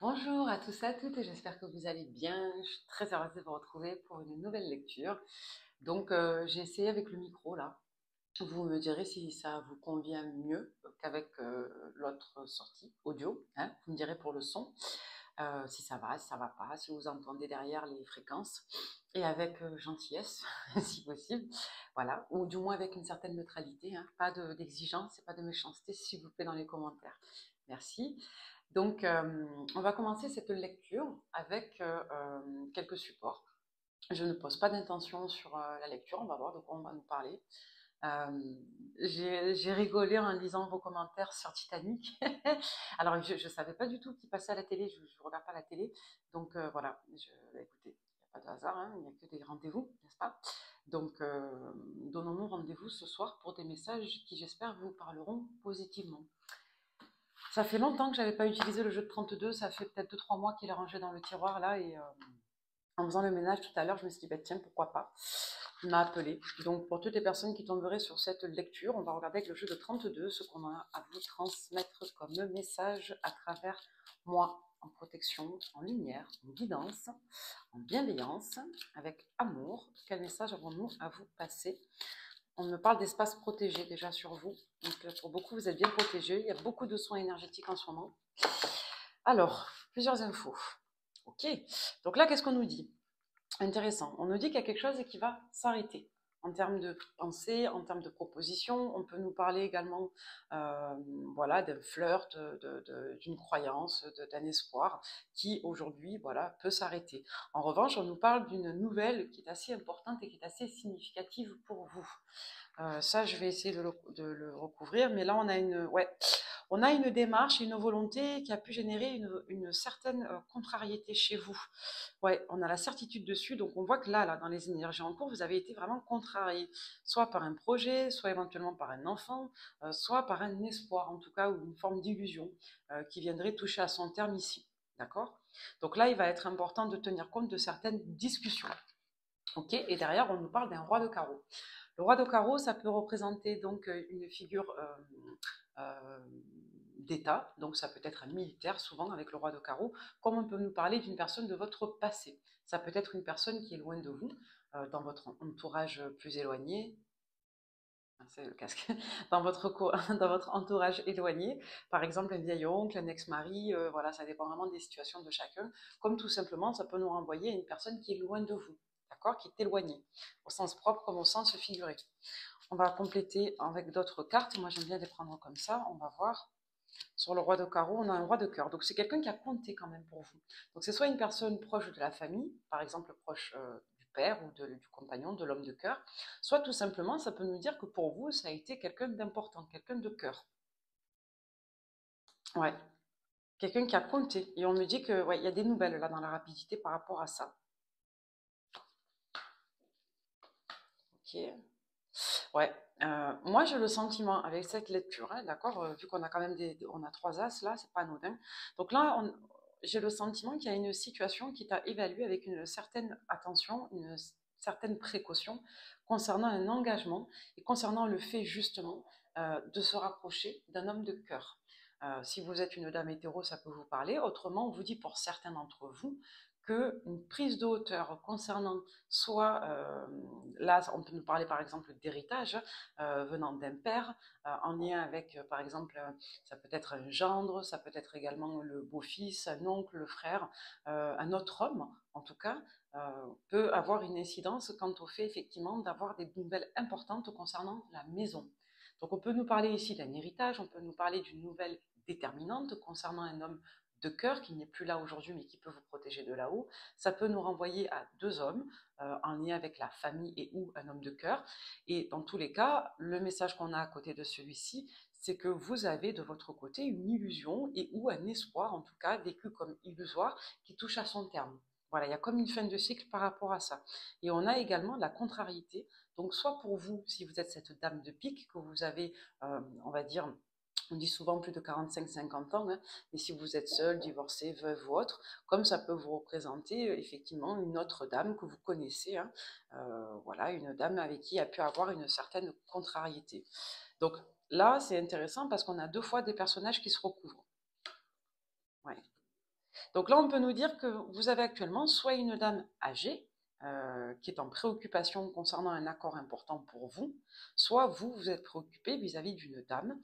Bonjour à tous et à toutes, j'espère que vous allez bien. Je suis très heureuse de vous retrouver pour une nouvelle lecture. Donc, j'ai essayé avec le micro là. Vous me direz si ça vous convient mieux qu'avec l'autre sortie audio, hein. Vous me direz pour le son, si ça va pas, si vous entendez derrière les fréquences. Et avec gentillesse, si possible. Voilà. Ou du moins avec une certaine neutralité, hein. Pas d'exigence et pas de méchanceté, s'il vous plaît, dans les commentaires. Merci. Donc, on va commencer cette lecture avec quelques supports. Je ne pose pas d'intention sur la lecture, on va voir de quoi on va nous parler. J'ai rigolé en lisant vos commentaires sur Titanic. Alors, je ne savais pas du tout qu'il passait à la télé, je ne regarde pas la télé. Donc, voilà, écoutez, il n'y a pas de hasard, hein, il n'y a que des rendez-vous, n'est-ce pas? Donc, donnons-nous rendez-vous ce soir pour des messages qui, j'espère, vous parleront positivement. Ça fait longtemps que j'avais pas utilisé le jeu de 32, ça fait peut-être 2-3 mois qu'il est rangé dans le tiroir là, et en faisant le ménage tout à l'heure, je me suis dit, bah, tiens, pourquoi pas. Il m'a appelé. Donc pour toutes les personnes qui tomberaient sur cette lecture, on va regarder avec le jeu de 32 ce qu'on a à vous transmettre comme message à travers moi, en protection, en lumière, en guidance, en bienveillance, avec amour. Quel message avons-nous à vous passer? On me parle d'espace protégé déjà sur vous. Donc pour beaucoup, vous êtes bien protégés. Il y a beaucoup de soins énergétiques en ce moment. Alors, plusieurs infos. Ok. Donc là, qu'est-ce qu'on nous dit? Intéressant. On nous dit qu'il y a quelque chose qui va s'arrêter. En termes de pensée, en termes de proposition, on peut nous parler également voilà, d'un flirt, d'une croyance, d'un espoir qui aujourd'hui voilà, peut s'arrêter. En revanche, on nous parle d'une nouvelle qui est assez importante et qui est assez significative pour vous. Ça, je vais essayer de le recouvrir, mais là, on a une démarche et une volonté qui a pu générer une certaine contrariété chez vous. Ouais, on a la certitude dessus, donc on voit que là, dans les énergies en cours, vous avez été vraiment contrarié, soit par un projet, soit éventuellement par un enfant, soit par un espoir, en tout cas, ou une forme d'illusion qui viendrait toucher à son terme ici. D'accord? Donc là, il va être important de tenir compte de certaines discussions. Ok? Et derrière, on nous parle d'un roi de carreau. Le roi de carreau, ça peut représenter donc une figure euh, d'État, donc ça peut être un militaire, souvent avec le roi de carreau, comme on peut nous parler d'une personne de votre passé. Ça peut être une personne qui est loin de vous, dans votre entourage plus éloigné, c'est le casque, dans votre entourage éloigné, par exemple un vieil oncle, un ex-mari, voilà, ça dépend vraiment des situations de chacun, comme tout simplement ça peut nous renvoyer à une personne qui est loin de vous, d'accord, qui est éloignée, au sens propre comme au sens figuré. On va compléter avec d'autres cartes, moi j'aime bien les prendre comme ça, on va voir. Sur le roi de carreau, on a un roi de cœur. Donc c'est quelqu'un qui a compté quand même pour vous. Donc c'est soit une personne proche de la famille, par exemple proche du père ou du compagnon, de l'homme de cœur, soit tout simplement, ça peut nous dire que pour vous, ça a été quelqu'un d'important, quelqu'un de cœur. Ouais, quelqu'un qui a compté. Et on me dit que ouais, il y a des nouvelles là dans la rapidité par rapport à ça. Ok. Ouais. Moi, j'ai le sentiment avec cette lecture, hein, d'accord, vu qu'on a quand même on a trois as là, c'est pas anodin. Donc là, j'ai le sentiment qu'il y a une situation qui t'a évalué avec une certaine attention, une certaine précaution concernant un engagement et concernant le fait justement de se rapprocher d'un homme de cœur. Si vous êtes une dame hétéro, ça peut vous parler. Autrement, on vous dit pour certains d'entre vous qu'une prise de hauteur concernant soit, là, on peut nous parler par exemple d'héritage venant d'un père, en lien avec, par exemple, ça peut être un gendre, ça peut être également le beau-fils, un oncle, le frère, un autre homme, en tout cas, peut avoir une incidence quant au fait effectivement d'avoir des nouvelles importantes concernant la maison. Donc on peut nous parler ici d'un héritage, on peut nous parler d'une nouvelle déterminante concernant un homme de cœur qui n'est plus là aujourd'hui mais qui peut vous protéger de là-haut. Ça peut nous renvoyer à deux hommes en lien avec la famille et ou un homme de cœur. Et dans tous les cas, le message qu'on a à côté de celui-ci, c'est que vous avez de votre côté une illusion et ou un espoir, en tout cas vécu comme illusoire, qui touche à son terme. Voilà, il y a comme une fin de cycle par rapport à ça. Et on a également la contrariété. Donc, soit pour vous, si vous êtes cette dame de pique, que vous avez, on va dire, on dit souvent plus de 45-50 ans, hein, mais si vous êtes seul, divorcé, veuve ou autre, comme ça peut vous représenter effectivement une autre dame que vous connaissez, hein, voilà, une dame avec qui il a pu avoir une certaine contrariété. Donc là, c'est intéressant parce qu'on a deux fois des personnages qui se recouvrent. Ouais. Donc là, on peut nous dire que vous avez actuellement soit une dame âgée, qui est en préoccupation concernant un accord important pour vous, soit vous, vous êtes préoccupé vis-à-vis d'une dame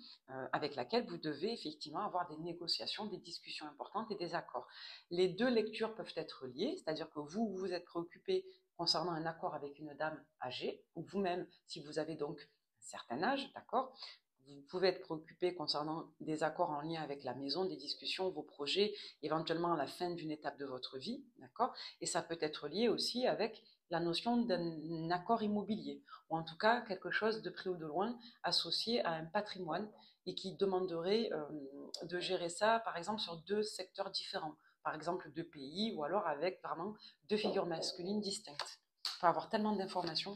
avec laquelle vous devez effectivement avoir des négociations, des discussions importantes et des accords. Les deux lectures peuvent être liées, c'est-à-dire que vous, vous êtes préoccupé concernant un accord avec une dame âgée, ou vous-même, si vous avez donc un certain âge, d'accord, vous pouvez être préoccupé concernant des accords en lien avec la maison, des discussions, vos projets, éventuellement à la fin d'une étape de votre vie, d'accord. Et ça peut être lié aussi avec la notion d'un accord immobilier, ou en tout cas quelque chose de près ou de loin associé à un patrimoine et qui demanderait de gérer ça, par exemple, sur deux secteurs différents, par exemple deux pays, ou alors avec vraiment deux figures masculines distinctes. Il faut avoir tellement d'informations.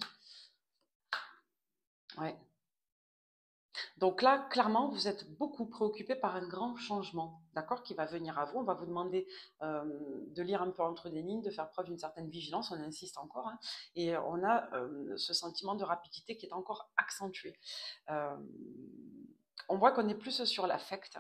Ouais. Donc là, clairement, vous êtes beaucoup préoccupé par un grand changement, d'accord, qui va venir à vous. On va vous demander de lire un peu entre les lignes, de faire preuve d'une certaine vigilance, on insiste encore, hein, et on a ce sentiment de rapidité qui est encore accentué. Euh, on voit qu'on est plus sur l'affect,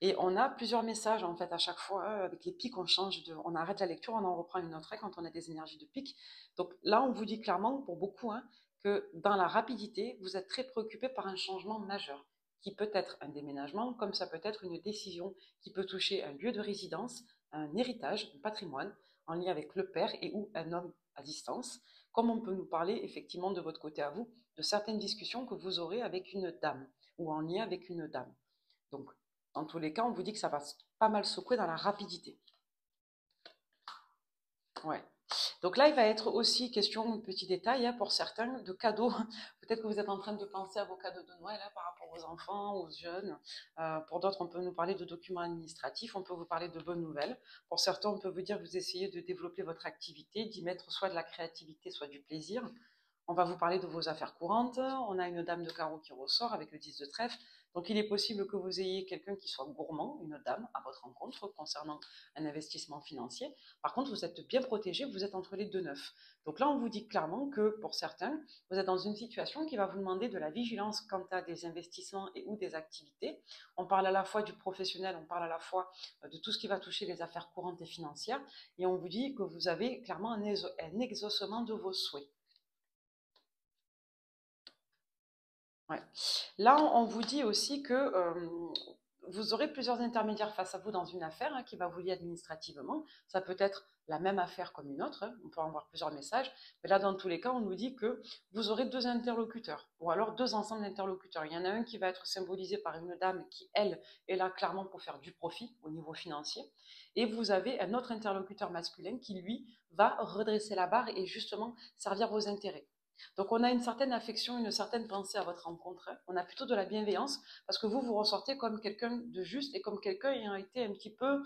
et on a plusieurs messages en fait à chaque fois, avec les pics, on arrête la lecture, on en reprend une autre quand on a des énergies de pic. Donc là, on vous dit clairement, pour beaucoup, hein, que dans la rapidité, vous êtes très préoccupé par un changement majeur, qui peut être un déménagement, comme ça peut être une décision qui peut toucher un lieu de résidence, un héritage, un patrimoine, en lien avec le père et ou un homme à distance, comme on peut nous parler effectivement de votre côté à vous, de certaines discussions que vous aurez avec une dame, ou en lien avec une dame. Donc, dans tous les cas, on vous dit que ça va pas mal secouer dans la rapidité. Ouais. Donc là, il va être aussi question, petit détail, hein, pour certains, de cadeaux. Peut-être que vous êtes en train de penser à vos cadeaux de Noël, hein, par rapport aux enfants, aux jeunes. Pour d'autres, on peut nous parler de documents administratifs, on peut vous parler de bonnes nouvelles. Pour certains, on peut vous dire que vous essayez de développer votre activité, d'y mettre soit de la créativité, soit du plaisir. On va vous parler de vos affaires courantes. On a une dame de carreau qui ressort avec le 10 de trèfle. Donc il est possible que vous ayez quelqu'un qui soit gourmand, une dame, à votre rencontre concernant un investissement financier. Par contre, vous êtes bien protégé, vous êtes entre les deux neufs. Donc là, on vous dit clairement que pour certains, vous êtes dans une situation qui va vous demander de la vigilance quant à des investissements et ou des activités. On parle à la fois du professionnel, on parle à la fois de tout ce qui va toucher les affaires courantes et financières. Et on vous dit que vous avez clairement un exaucement de vos souhaits. Ouais. Là, on vous dit aussi que vous aurez plusieurs intermédiaires face à vous dans une affaire, hein, qui va vous lier administrativement. Ça peut être la même affaire comme une autre, hein, on peut en voir plusieurs messages. Mais là, dans tous les cas, on nous dit que vous aurez deux interlocuteurs, ou alors deux ensembles d'interlocuteurs. Il y en a un qui va être symbolisé par une dame qui, elle, est là clairement pour faire du profit au niveau financier. Et vous avez un autre interlocuteur masculin qui, lui, va redresser la barre et justement servir vos intérêts. Donc on a une certaine affection, une certaine pensée à votre rencontre. On a plutôt de la bienveillance parce que vous ressortez comme quelqu'un de juste et comme quelqu'un ayant été un petit peu,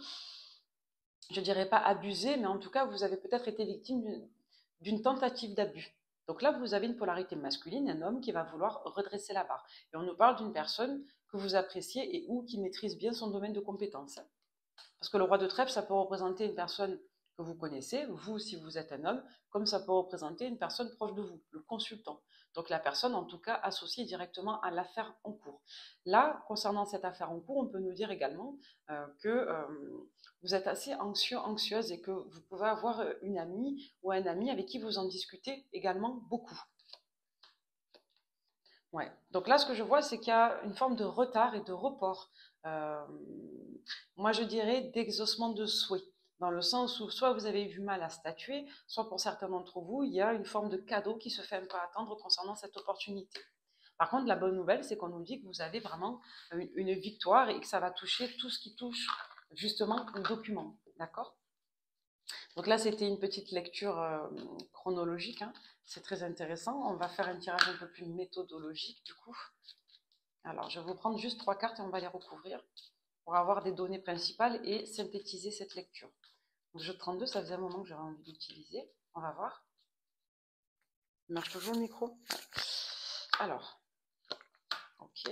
je ne dirais pas abusé, mais en tout cas vous avez peut-être été victime d'une tentative d'abus. Donc là vous avez une polarité masculine, un homme qui va vouloir redresser la barre. Et on nous parle d'une personne que vous appréciez et ou qui maîtrise bien son domaine de compétences. Parce que le roi de trèfle, ça peut représenter une personne que vous connaissez, vous si vous êtes un homme, comme ça peut représenter une personne proche de vous, le consultant. Donc la personne en tout cas associée directement à l'affaire en cours. Là, concernant cette affaire en cours, on peut nous dire également que vous êtes assez anxieux, anxieuse et que vous pouvez avoir une amie ou un ami avec qui vous en discutez également beaucoup. Ouais. Donc là, ce que je vois, c'est qu'il y a une forme de retard et de report. Euh, moi, je dirais d'exaucement de souhait, dans le sens où soit vous avez eu du mal à statuer, soit pour certains d'entre vous, il y a une forme de cadeau qui se fait un peu attendre concernant cette opportunité. Par contre, la bonne nouvelle, c'est qu'on nous dit que vous avez vraiment une victoire et que ça va toucher tout ce qui touche justement le document. D'accord? Donc là, c'était une petite lecture chronologique, hein. C'est très intéressant. On va faire un tirage un peu plus méthodologique du coup. Alors, je vais vous prendre juste 3 cartes et on va les recouvrir pour avoir des données principales et synthétiser cette lecture. Donc, jeu 32, ça faisait un moment que j'avais envie d'utiliser. On va voir. Il marche toujours le micro? Alors, ok.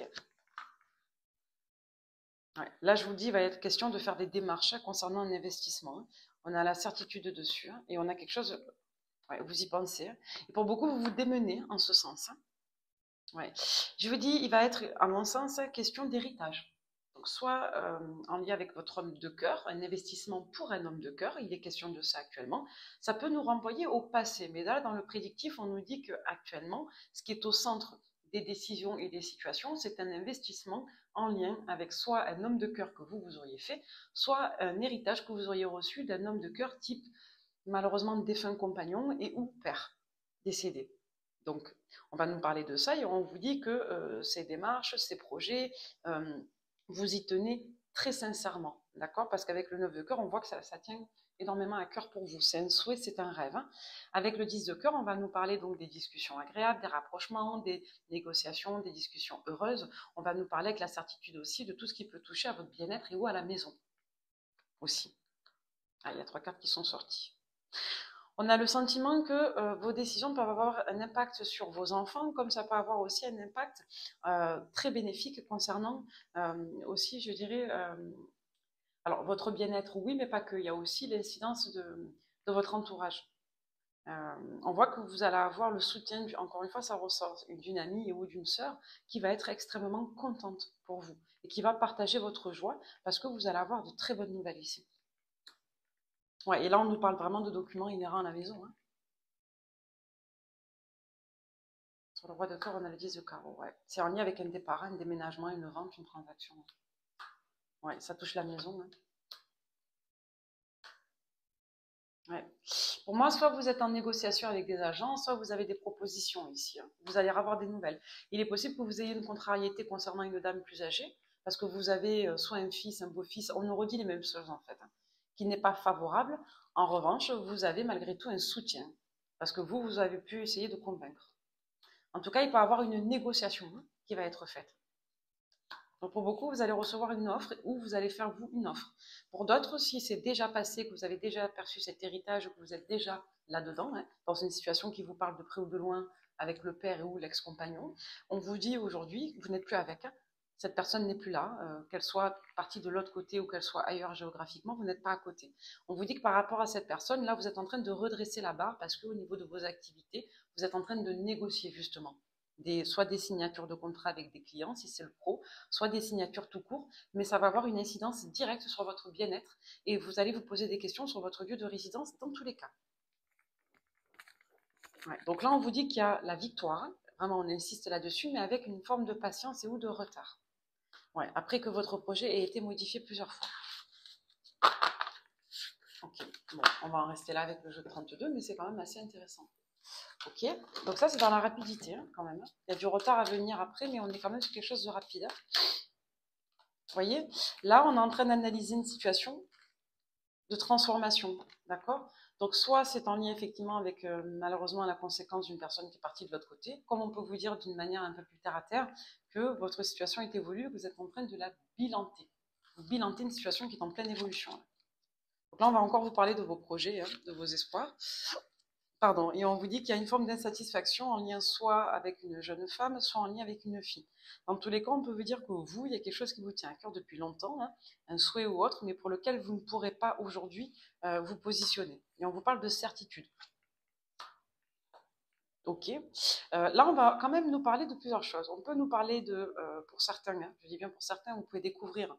Ouais. Là, je vous dis, il va être question de faire des démarches concernant un investissement. On a la certitude dessus et on a quelque chose, ouais, vous y pensez. Et pour beaucoup, vous vous démenez en ce sens. Ouais. Je vous dis, il va être, à mon sens, question d'héritage. donc soit en lien avec votre homme de cœur, un investissement pour un homme de cœur, il est question de ça actuellement. Ça peut nous renvoyer au passé, mais là, dans le prédictif, on nous dit qu'actuellement, ce qui est au centre des décisions et des situations, c'est un investissement en lien avec soit un homme de cœur que vous auriez fait, soit un héritage que vous auriez reçu d'un homme de cœur type, malheureusement, défunt compagnon et ou père décédé. Donc, on va nous parler de ça et on vous dit que ces démarches, ces projets, vous y tenez très sincèrement, d'accord? Parce qu'avec le 9 de cœur, on voit que ça tient énormément à cœur pour vous. C'est un souhait, c'est un rêve. Hein. Avec le 10 de cœur, on va nous parler donc des discussions agréables, des rapprochements, des négociations, des discussions heureuses. On va nous parler avec la certitude aussi de tout ce qui peut toucher à votre bien-être et ou à la maison aussi. Ah, il y a 3 cartes qui sont sorties. On a le sentiment que vos décisions peuvent avoir un impact sur vos enfants, comme ça peut avoir aussi un impact très bénéfique concernant aussi, je dirais, alors votre bien-être, oui, mais pas que. Il y a aussi l'incidence de votre entourage. On voit que vous allez avoir le soutien, encore une fois, ça ressort d'une amie ou d'une sœur qui va être extrêmement contente pour vous et qui va partager votre joie parce que vous allez avoir de très bonnes nouvelles ici. Ouais, et là, on nous parle vraiment de documents inhérents à la maison. Hein. Sur le roi de cœur, on a le 10 de carreau. Ouais. C'est en lien avec un départ, un déménagement, une vente, une transaction. Ouais, ça touche la maison. Hein. Ouais. Pour moi, soit vous êtes en négociation avec des agents, soit vous avez des propositions ici. Hein. Vous allez avoir des nouvelles. Il est possible que vous ayez une contrariété concernant une dame plus âgée, parce que vous avez soit un fils, un beau-fils, on nous redit les mêmes choses en fait, hein, qui n'est pas favorable. En revanche, vous avez malgré tout un soutien, parce que vous avez pu essayer de convaincre. En tout cas, il peut y avoir une négociation qui va être faite. Donc pour beaucoup, vous allez recevoir une offre ou vous allez faire vous une offre. Pour d'autres, si c'est déjà passé, que vous avez déjà perçu cet héritage, que vous êtes déjà là-dedans, hein, dans une situation qui vous parle de près ou de loin avec le père ou l'ex-compagnon, on vous dit aujourd'hui que vous n'êtes plus avec. Hein. Cette personne n'est plus là, qu'elle soit partie de l'autre côté ou qu'elle soit ailleurs géographiquement, vous n'êtes pas à côté. On vous dit que par rapport à cette personne, là, vous êtes en train de redresser la barre parce qu'au niveau de vos activités, vous êtes en train de négocier justement. Soit des signatures de contrat avec des clients, si c'est le pro, soit des signatures tout court, mais ça va avoir une incidence directe sur votre bien-être et vous allez vous poser des questions sur votre lieu de résidence dans tous les cas. Ouais. Donc là, on vous dit qu'il y a la victoire, vraiment on insiste là-dessus, mais avec une forme de patience et ou de retard. Ouais. Après que votre projet ait été modifié plusieurs fois. Ok, bon, on va en rester là avec le jeu de 32, mais c'est quand même assez intéressant. Ok, donc ça c'est dans la rapidité hein, quand même. Il y a du retard à venir après, mais on est quand même sur quelque chose de rapide. Hein. Vous voyez, là on est en train d'analyser une situation de transformation, d'accord? Donc soit c'est en lien effectivement avec malheureusement la conséquence d'une personne qui est partie de l'autre côté, comme on peut vous dire d'une manière un peu plus terre à terre que votre situation est évolue, que vous êtes en train de la bilanter. Vous bilantez une situation qui est en pleine évolution. Donc là on va encore vous parler de vos projets, hein, de vos espoirs. Pardon, et on vous dit qu'il y a une forme d'insatisfaction en lien soit avec une jeune femme, soit en lien avec une fille. Dans tous les cas, on peut vous dire que vous, il y a quelque chose qui vous tient à cœur depuis longtemps, hein, un souhait ou autre, mais pour lequel vous ne pourrez pas aujourd'hui vous positionner. Et on vous parle de certitude. Ok. Là, on va quand même nous parler de plusieurs choses. On peut nous parler de, pour certains, hein, je dis bien pour certains, vous pouvez découvrir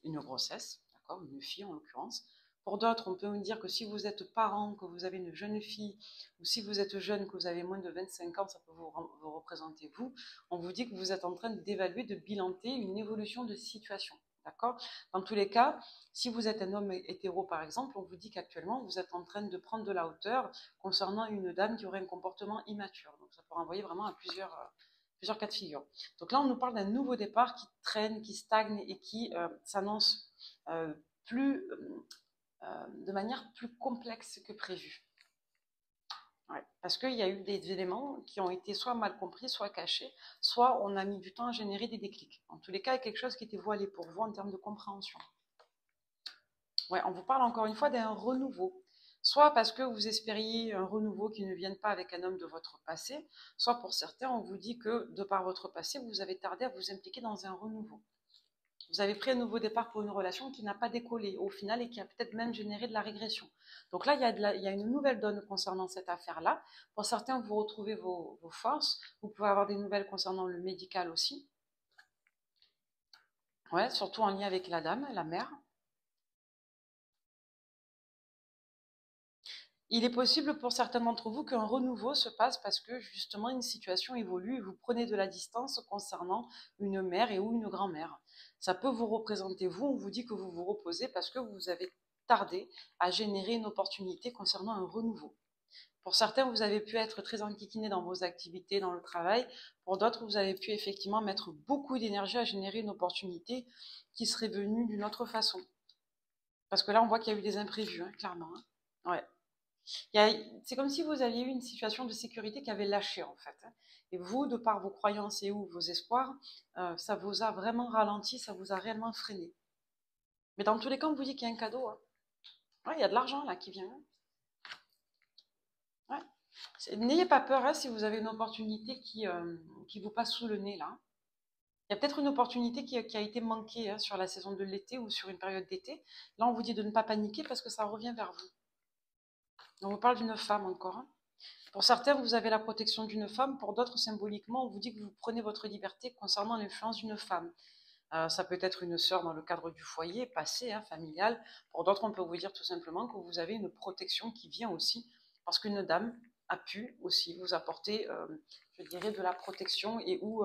une grossesse, d'accord, une fille en l'occurrence. Pour d'autres, on peut vous dire que si vous êtes parent, que vous avez une jeune fille, ou si vous êtes jeune, que vous avez moins de 25 ans, ça peut vous représenter vous, on vous dit que vous êtes en train d'évaluer, de bilanter une évolution de situation. D'accord? Dans tous les cas, si vous êtes un homme hétéro par exemple, on vous dit qu'actuellement vous êtes en train de prendre de la hauteur concernant une dame qui aurait un comportement immature. Donc ça peut renvoyer vraiment à plusieurs cas de figure. Donc là, on nous parle d'un nouveau départ qui traîne, qui stagne et qui s'annonce de manière plus complexe que prévu. Ouais, parce qu'il y a eu des éléments qui ont été soit mal compris, soit cachés, soit on a mis du temps à générer des déclics. En tous les cas, il y a quelque chose qui était voilé pour vous en termes de compréhension. Ouais, on vous parle encore une fois d'un renouveau. Soit parce que vous espériez un renouveau qui ne vienne pas avec un homme de votre passé, soit pour certains, on vous dit que de par votre passé, vous avez tardé à vous impliquer dans un renouveau. Vous avez pris un nouveau départ pour une relation qui n'a pas décollé au final et qui a peut-être même généré de la régression. Donc là, il y a une nouvelle donne concernant cette affaire-là. Pour certains, vous retrouvez vos forces. Vous pouvez avoir des nouvelles concernant le médical aussi. Ouais, surtout en lien avec la dame, la mère. Il est possible pour certains d'entre vous qu'un renouveau se passe parce que justement une situation évolue et vous prenez de la distance concernant une mère et ou une grand-mère. Ça peut vous représenter vous, on vous dit que vous vous reposez parce que vous avez tardé à générer une opportunité concernant un renouveau. Pour certains, vous avez pu être très enquiquiné dans vos activités, dans le travail. Pour d'autres, vous avez pu effectivement mettre beaucoup d'énergie à générer une opportunité qui serait venue d'une autre façon. Parce que là, on voit qu'il y a eu des imprévus, hein, clairement. Hein. Ouais. C'est comme si vous aviez eu une situation de sécurité qui avait lâché, en fait. Hein. Et vous, de par vos croyances et ou vos espoirs, ça vous a vraiment ralenti, ça vous a réellement freiné. Mais dans tous les cas, on vous dit qu'il y a un cadeau. Hein. Ouais, il y a de l'argent là qui vient. Hein. Ouais. N'ayez pas peur hein, si vous avez une opportunité qui vous passe sous le nez là. Il y a peut-être une opportunité qui a été manquée hein, sur la saison de l'été ou sur une période d'été. Là, on vous dit de ne pas paniquer parce que ça revient vers vous. On vous parle d'une femme encore. Hein. Pour certains, vous avez la protection d'une femme. Pour d'autres, symboliquement, on vous dit que vous prenez votre liberté concernant l'influence d'une femme. Ça peut être une sœur dans le cadre du foyer, passé, hein, familial. Pour d'autres, on peut vous dire tout simplement que vous avez une protection qui vient aussi parce qu'une dame a pu aussi vous apporter, je dirais, de la protection et ou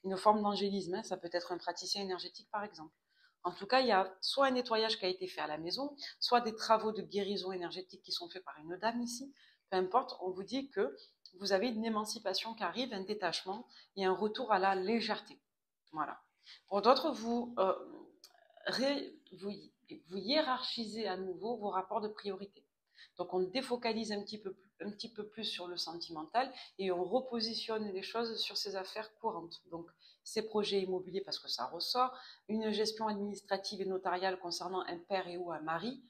une forme d'angélisme. Hein. Ça peut être un praticien énergétique, par exemple. En tout cas, il y a soit un nettoyage qui a été fait à la maison, soit des travaux de guérison énergétique qui sont faits par une dame ici. Peu importe, on vous dit que vous avez une émancipation qui arrive, un détachement et un retour à la légèreté. Voilà. Pour d'autres, vous hiérarchisez à nouveau vos rapports de priorité. Donc on défocalise un petit peu plus sur le sentimental et on repositionne les choses sur ses affaires courantes. Donc ces projets immobiliers parce que ça ressort, une gestion administrative et notariale concernant un père et ou un mari,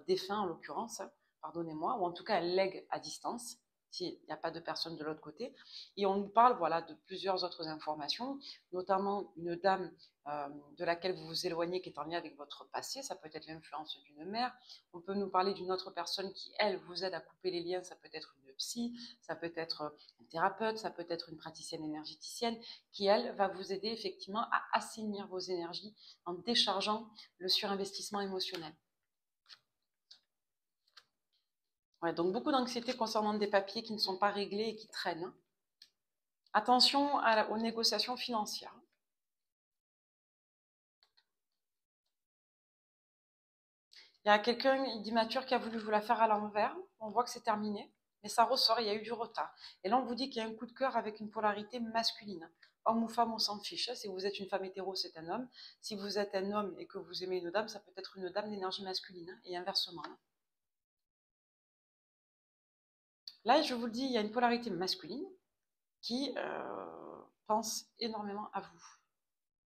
défunt en l'occurrence, pardonnez-moi, ou en tout cas un legs à distance, s'il n'y a pas de personne de l'autre côté. Et on nous parle voilà, de plusieurs autres informations, notamment une dame de laquelle vous vous éloignez qui est en lien avec votre passé, ça peut être l'influence d'une mère. On peut nous parler d'une autre personne qui, elle, vous aide à couper les liens, ça peut être une psy, ça peut être un thérapeute, ça peut être une praticienne énergéticienne qui, elle, va vous aider effectivement à assainir vos énergies en déchargeant le surinvestissement émotionnel. Ouais, donc beaucoup d'anxiété concernant des papiers qui ne sont pas réglés et qui traînent. Attention aux négociations financières. Il y a quelqu'un d'immature qui a voulu vous la faire à l'envers. On voit que c'est terminé, mais ça ressort, il y a eu du retard. Et là, on vous dit qu'il y a un coup de cœur avec une polarité masculine. Homme ou femme, on s'en fiche. Si vous êtes une femme hétéro, c'est un homme. Si vous êtes un homme et que vous aimez une dame, ça peut être une dame d'énergie masculine, et inversement. Là, je vous le dis, il y a une polarité masculine qui pense énormément à vous.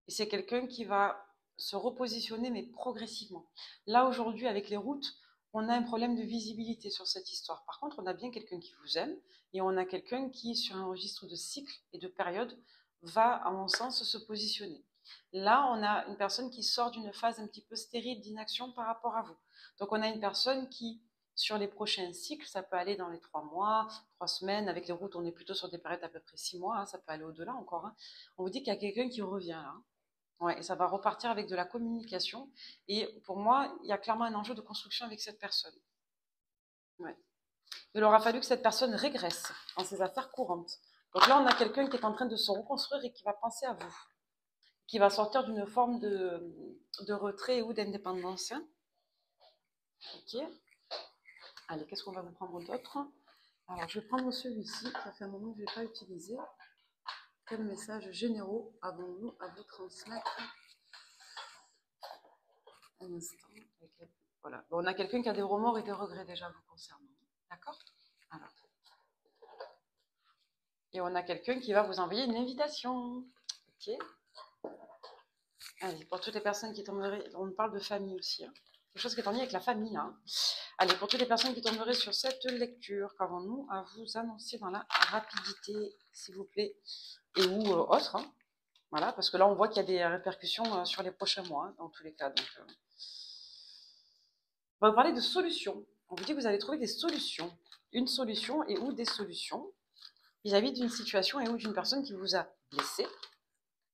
Et c'est quelqu'un qui va se repositionner, mais progressivement. Là, aujourd'hui, avec les routes, on a un problème de visibilité sur cette histoire. Par contre, on a bien quelqu'un qui vous aime, et on a quelqu'un qui, sur un registre de cycle et de période, va, à mon sens, se positionner. Là, on a une personne qui sort d'une phase un petit peu stérile d'inaction par rapport à vous. Donc, on a une personne qui, sur les prochains cycles, ça peut aller dans les 3 mois, 3 semaines. Avec les routes, on est plutôt sur des périodes à peu près 6 mois. Hein, ça peut aller au-delà encore. Hein. On vous dit qu'il y a quelqu'un qui revient là. Ouais, et ça va repartir avec de la communication. Et pour moi, il y a clairement un enjeu de construction avec cette personne. Ouais. Il aura fallu que cette personne régresse dans ses affaires courantes. Donc là, on a quelqu'un qui est en train de se reconstruire et qui va penser à vous, qui va sortir d'une forme de retrait ou d'indépendance. Ok. Allez, qu'est-ce qu'on va vous prendre d'autre? Alors, je vais prendre celui-ci, ça fait un moment que je ne l'ai pas utilisé. Quels messages généraux avons-nous à vous transmettre? Un instant. Voilà. Bon, on a quelqu'un qui a des remords et des regrets déjà vous concernant. D'accord? Alors. Et on a quelqu'un qui va vous envoyer une invitation. Ok? Allez, pour toutes les personnes qui tomberaient, on parle de famille aussi. Hein. Quelque chose qui est en lien avec la famille. Hein. Allez, pour toutes les personnes qui tomberaient sur cette lecture, qu'avons-nous à vous annoncer dans la rapidité, s'il vous plaît, et ou autre. Hein. Voilà, parce que là, on voit qu'il y a des répercussions sur les prochains mois, hein, dans tous les cas. Donc, on va vous parler de solutions. On vous dit que vous allez trouver des solutions. Une solution et ou des solutions vis-à-vis d'une situation et ou d'une personne qui vous a blessé,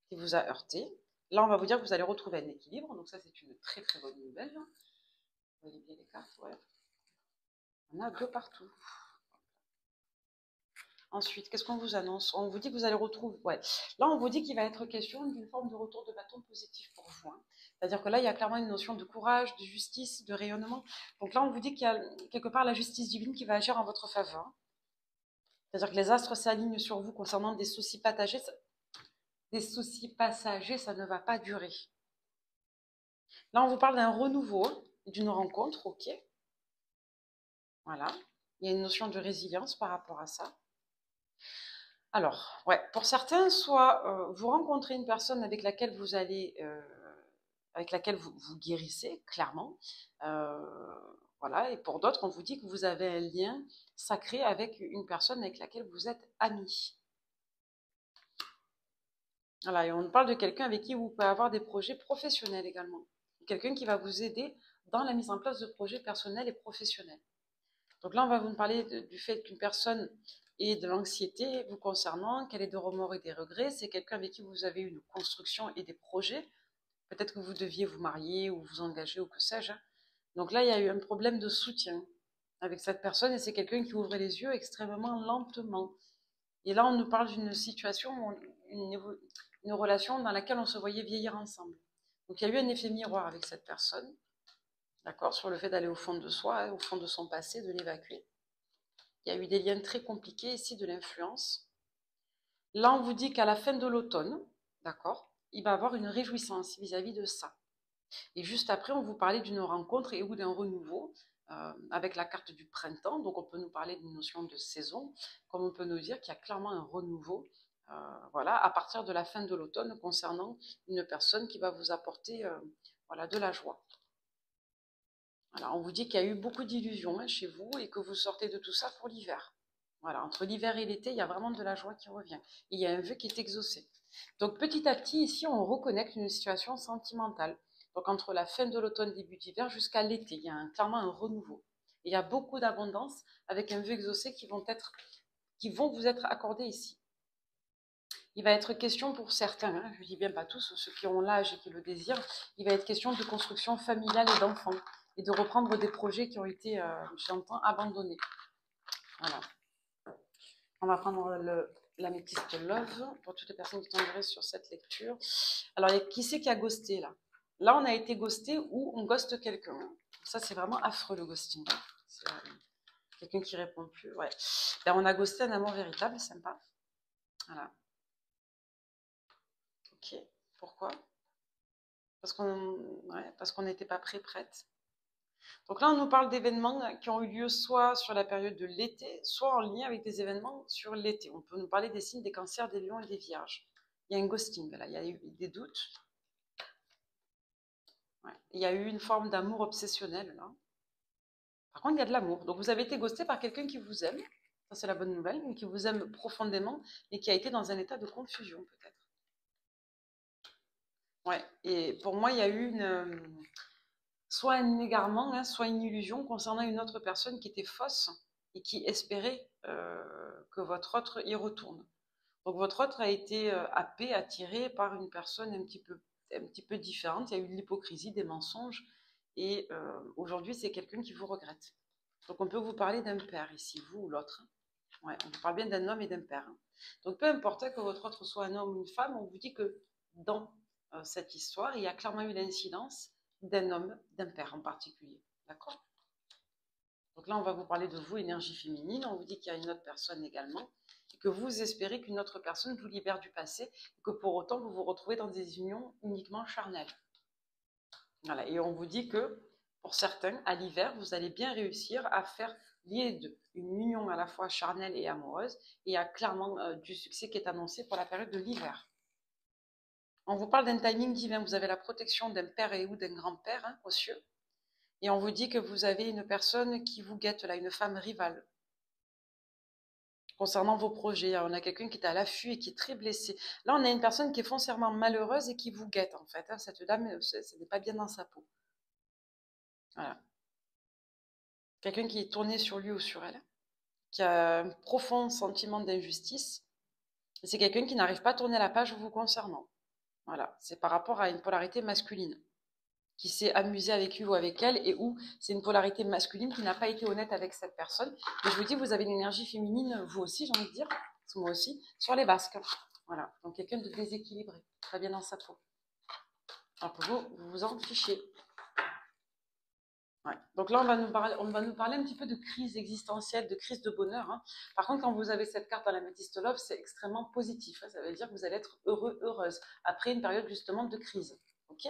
qui vous a heurté, Là, on va vous dire que vous allez retrouver un équilibre. Donc ça, c'est une très très bonne nouvelle. Vous voyez bien les cartes, ouais. On a deux partout. Ensuite, qu'est-ce qu'on vous annonce? On vous dit que vous allez retrouver. Ouais. Là, on vous dit qu'il va être question d'une forme de retour de bâton positif pour vous, hein. C'est-à-dire que là, il y a clairement une notion de courage, de justice, de rayonnement. Donc là, on vous dit qu'il y a quelque part la justice divine qui va agir en votre faveur. C'est-à-dire que les astres s'alignent sur vous concernant des soucis passagers. Des soucis passagers, ça ne va pas durer. Là, on vous parle d'un renouveau, d'une rencontre, ok. Voilà. Il y a une notion de résilience par rapport à ça. Alors, ouais, pour certains, soit vous rencontrez une personne avec laquelle vous allez, avec laquelle vous guérissez, clairement. Voilà, et pour d'autres, on vous dit que vous avez un lien sacré avec une personne avec laquelle vous êtes amis. Voilà, et on parle de quelqu'un avec qui vous pouvez avoir des projets professionnels également. Quelqu'un qui va vous aider dans la mise en place de projets personnels et professionnels. Donc là, on va vous parler du fait qu'une personne ait de l'anxiété vous concernant, qu'elle ait des remords et des regrets. C'est quelqu'un avec qui vous avez une construction et des projets. Peut-être que vous deviez vous marier ou vous engager ou que sais-je. Donc là, il y a eu un problème de soutien avec cette personne et c'est quelqu'un qui ouvrait les yeux extrêmement lentement. Et là, on nous parle d'une situation, une relation dans laquelle on se voyait vieillir ensemble. Donc il y a eu un effet miroir avec cette personne, d'accord, sur le fait d'aller au fond de soi, hein, au fond de son passé, de l'évacuer. Il y a eu des liens très compliqués ici, de l'influence. Là, on vous dit qu'à la fin de l'automne, d'accord, il va y avoir une réjouissance vis-à-vis de ça. Et juste après, on vous parlait d'une rencontre et ou d'un renouveau avec la carte du printemps. Donc, on peut nous parler d'une notion de saison, comme on peut nous dire qu'il y a clairement un renouveau, voilà, à partir de la fin de l'automne concernant une personne qui va vous apporter, voilà, de la joie. Voilà, on vous dit qu'il y a eu beaucoup d'illusions, hein, chez vous et que vous sortez de tout ça pour l'hiver. Voilà, entre l'hiver et l'été, il y a vraiment de la joie qui revient. Et il y a un vœu qui est exaucé. Donc petit à petit, ici, on reconnecte une situation sentimentale. Donc entre la fin de l'automne, début d'hiver, jusqu'à l'été, il y a clairement un renouveau. Et il y a beaucoup d'abondance avec un vœu exaucé qui vont vous être accordés ici. Il va être question pour certains, hein, je ne dis bien pas tous, ceux qui ont l'âge et qui le désirent, il va être question de construction familiale et d'enfants, et de reprendre des projets qui ont été, j'entends, abandonnés. Voilà. On va prendre l'améthyste Love pour toutes les personnes qui tomberaient sur cette lecture. Alors, qui c'est qui a ghosté là? Là, on a été ghosté ou on ghoste quelqu'un. Ça, c'est vraiment affreux le ghosting. C'est quelqu'un qui répond plus. Ouais. Ben, on a ghosté un amour véritable, sympa. Voilà. Ok. Pourquoi? Parce qu'on n'était pas prête. Donc là, on nous parle d'événements qui ont eu lieu soit sur la période de l'été, soit en lien avec des événements sur l'été. On peut nous parler des signes des cancers, des lions et des vierges. Il y a un ghosting, là. Il y a eu des doutes. Ouais. Il y a eu une forme d'amour obsessionnel, là. Par contre, il y a de l'amour. Donc, vous avez été ghosté par quelqu'un qui vous aime. Ça, c'est la bonne nouvelle. Qui vous aime profondément et qui a été dans un état de confusion, peut-être. Ouais. Et pour moi, il y a eu soit un égarement, hein, soit une illusion concernant une autre personne qui était fausse et qui espérait que votre autre y retourne. Donc votre autre a été happé, attiré par une personne un petit peu différente. Il y a eu de l'hypocrisie, des mensonges, et aujourd'hui c'est quelqu'un qui vous regrette. Donc on peut vous parler d'un père ici, vous ou l'autre. Ouais, on vous parle bien d'un homme et d'un père. Donc peu importe que votre autre soit un homme ou une femme, on vous dit que dans cette histoire, il y a clairement eu l'incidence d'un homme, d'un père en particulier. D'accord? Donc là, on va vous parler de vous, énergie féminine. On vous dit qu'il y a une autre personne également et que vous espérez qu'une autre personne vous libère du passé et que pour autant, vous vous retrouvez dans des unions uniquement charnelles. Voilà. Et on vous dit que pour certains, à l'hiver, vous allez bien réussir à faire lier les deux. Une union à la fois charnelle et amoureuse. Et il y a clairement du succès qui est annoncé pour la période de l'hiver. On vous parle d'un timing divin. Vous avez la protection d'un père et ou d'un grand-père, hein, aux cieux. Et on vous dit que vous avez une personne qui vous guette là, une femme rivale. Concernant vos projets, on a quelqu'un qui est à l'affût et qui est très blessé. Là, on a une personne qui est foncièrement malheureuse et qui vous guette, en fait. Hein. Cette dame, ce n'est pas bien dans sa peau. Voilà. Quelqu'un qui est tourné sur lui ou sur elle, qui a un profond sentiment d'injustice. Et c'est quelqu'un qui n'arrive pas à tourner la page vous concernant. Voilà, c'est par rapport à une polarité masculine qui s'est amusé avec lui ou avec elle, et où c'est une polarité masculine qui n'a pas été honnête avec cette personne. Et je vous dis, vous avez une énergie féminine, vous aussi, j'ai envie de dire, moi aussi, sur les basques. Voilà, donc quelqu'un de déséquilibré, très bien dans sa peau. Alors que vous vous en fichez. Ouais. Donc là, on va nous parler un petit peu de crise existentielle, de crise de bonheur, hein. Par contre, quand vous avez cette carte à l'améthyste love, c'est extrêmement positif, hein. Ça veut dire que vous allez être heureux, heureuse, après une période justement de crise. Ok.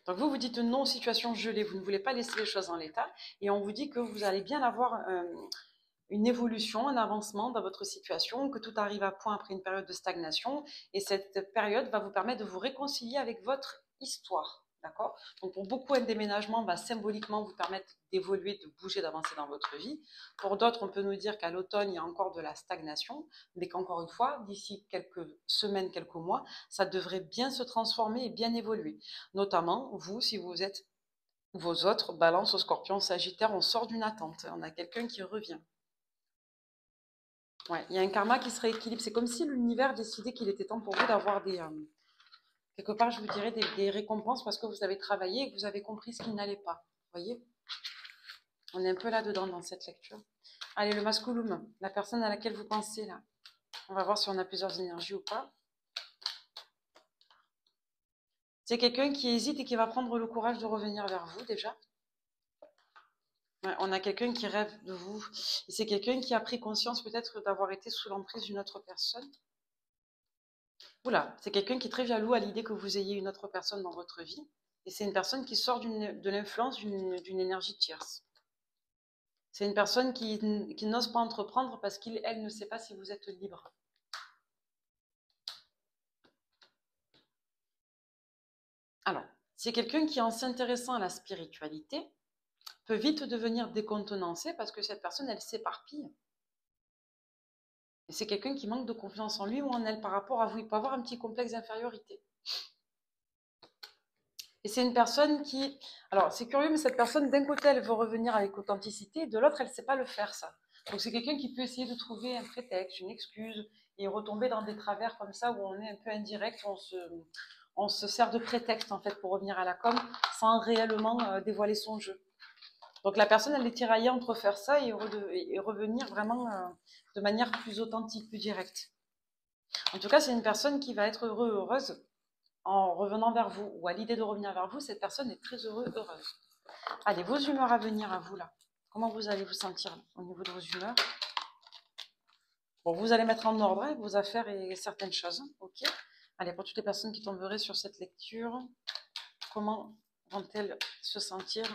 Donc vous dites non aux situations gelées, vous ne voulez pas laisser les choses en l'état, et on vous dit que vous allez bien avoir une évolution, un avancement dans votre situation, que tout arrive à point après une période de stagnation, et cette période va vous permettre de vous réconcilier avec votre histoire. D'accord. Donc pour beaucoup, un déménagement va symboliquement vous permettre d'évoluer, de bouger, d'avancer dans votre vie. Pour d'autres, on peut nous dire qu'à l'automne, il y a encore de la stagnation, mais qu'encore une fois, d'ici quelques semaines, quelques mois, ça devrait bien se transformer et bien évoluer. Notamment, vous, si vous êtes vos autres, Balance, Scorpion, Sagittaire, on sort d'une attente. On a quelqu'un qui revient. Ouais, il y a un karma qui se rééquilibre. C'est comme si l'univers décidait qu'il était temps pour vous d'avoir des, quelque part, je vous dirais, des récompenses parce que vous avez travaillé et que vous avez compris ce qui n'allait pas. Vous voyez? On est un peu là-dedans dans cette lecture. Allez, le masculum, la personne à laquelle vous pensez là. On va voir si on a plusieurs énergies ou pas. C'est quelqu'un qui hésite et qui va prendre le courage de revenir vers vous déjà. Ouais, on a quelqu'un qui rêve de vous. Et c'est quelqu'un qui a pris conscience peut-être d'avoir été sous l'emprise d'une autre personne. Oula, c'est quelqu'un qui est très jaloux à l'idée que vous ayez une autre personne dans votre vie. Et c'est une personne qui sort de l'influence d'une énergie tierce. C'est une personne qui n'ose pas entreprendre parce qu'elle ne sait pas si vous êtes libre. Alors, c'est quelqu'un qui, en s'intéressant à la spiritualité, peut vite devenir décontenancé parce que cette personne, elle s'éparpille. Et c'est quelqu'un qui manque de confiance en lui ou en elle par rapport à vous. Il peut avoir un petit complexe d'infériorité. Et c'est une personne qui... Alors, c'est curieux, mais cette personne, d'un côté, elle veut revenir avec authenticité, et de l'autre, elle ne sait pas le faire, ça. Donc, c'est quelqu'un qui peut essayer de trouver un prétexte, une excuse, et retomber dans des travers comme ça, où on est un peu indirect, où on se sert de prétexte, en fait, pour revenir à la com, sans réellement dévoiler son jeu. Donc, la personne, elle est tiraillée entre faire ça et revenir vraiment de manière plus authentique, plus directe. En tout cas, c'est une personne qui va être heureuse en revenant vers vous, ou à l'idée de revenir vers vous, cette personne est très heureuse. Allez, vos humeurs à venir à vous là. Comment vous allez vous sentir au niveau de vos humeurs? Bon, vous allez mettre en ordre vos affaires et certaines choses. Ok. Allez, pour toutes les personnes qui tomberaient sur cette lecture, comment vont-elles se sentir?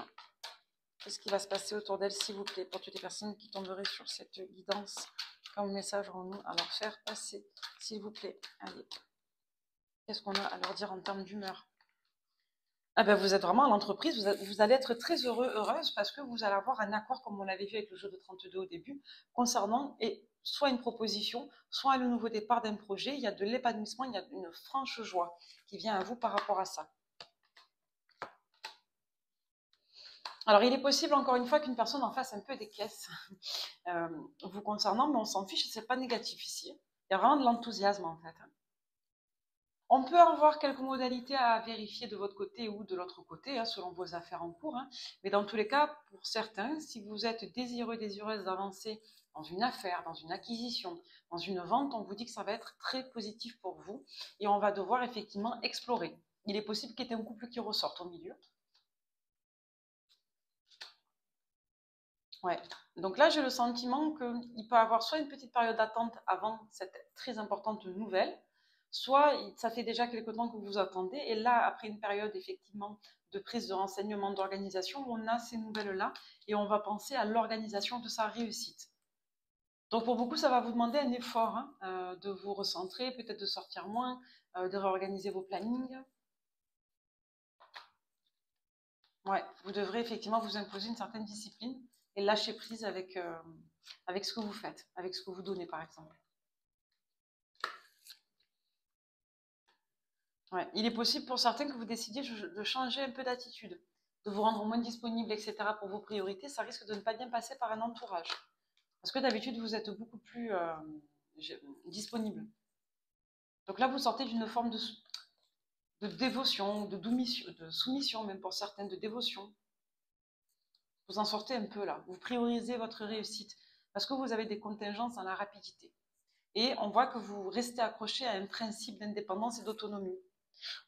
Qu'est-ce qui va se passer autour d'elles, s'il vous plaît? Pour toutes les personnes qui tomberaient sur cette guidance, comme message en nous à leur faire passer, s'il vous plaît. Allez. Qu'est-ce qu'on a à leur dire en termes d'humeur? Ah ben vous êtes vraiment à l'entreprise, vous allez être très heureuse, parce que vous allez avoir un accord, comme on l'avait vu avec le jeu de 32 au début, concernant soit une proposition, soit le nouveau départ d'un projet. Il y a de l'épanouissement, il y a une franche joie qui vient à vous par rapport à ça. Alors il est possible, encore une fois, qu'une personne en fasse un peu des caisses vous concernant, mais on s'en fiche, c'est pas négatif ici. Il y a vraiment de l'enthousiasme en fait. On peut avoir quelques modalités à vérifier de votre côté ou de l'autre côté, hein, selon vos affaires en cours. Hein. Mais dans tous les cas, pour certains, si vous êtes désireux, désireuse d'avancer dans une affaire, dans une acquisition, dans une vente, on vous dit que ça va être très positif pour vous. Et on va devoir effectivement explorer. Il est possible qu'il y ait un couple qui ressorte au milieu. Ouais. Donc là, j'ai le sentiment qu'il peut y avoir soit une petite période d'attente avant cette très importante nouvelle, soit ça fait déjà quelque temps que vous attendez, et là, après une période effectivement de prise de renseignements, d'organisation, on a ces nouvelles-là, et on va penser à l'organisation de sa réussite. Donc pour beaucoup, ça va vous demander un effort, hein, de vous recentrer, peut-être de sortir moins, de réorganiser vos plannings. Ouais, vous devrez effectivement vous imposer une certaine discipline et lâcher prise avec ce que vous faites, avec ce que vous donnez par exemple. Ouais. Il est possible pour certains que vous décidiez de changer un peu d'attitude, de vous rendre moins disponible, etc. pour vos priorités. Ça risque de ne pas bien passer par un entourage. Parce que d'habitude, vous êtes beaucoup plus disponible. Donc là, vous sortez d'une forme de dévotion, de soumission, même pour certaines, de dévotion. Vous en sortez un peu là. Vous priorisez votre réussite parce que vous avez des contingences dans la rapidité. Et on voit que vous restez accroché à un principe d'indépendance et d'autonomie.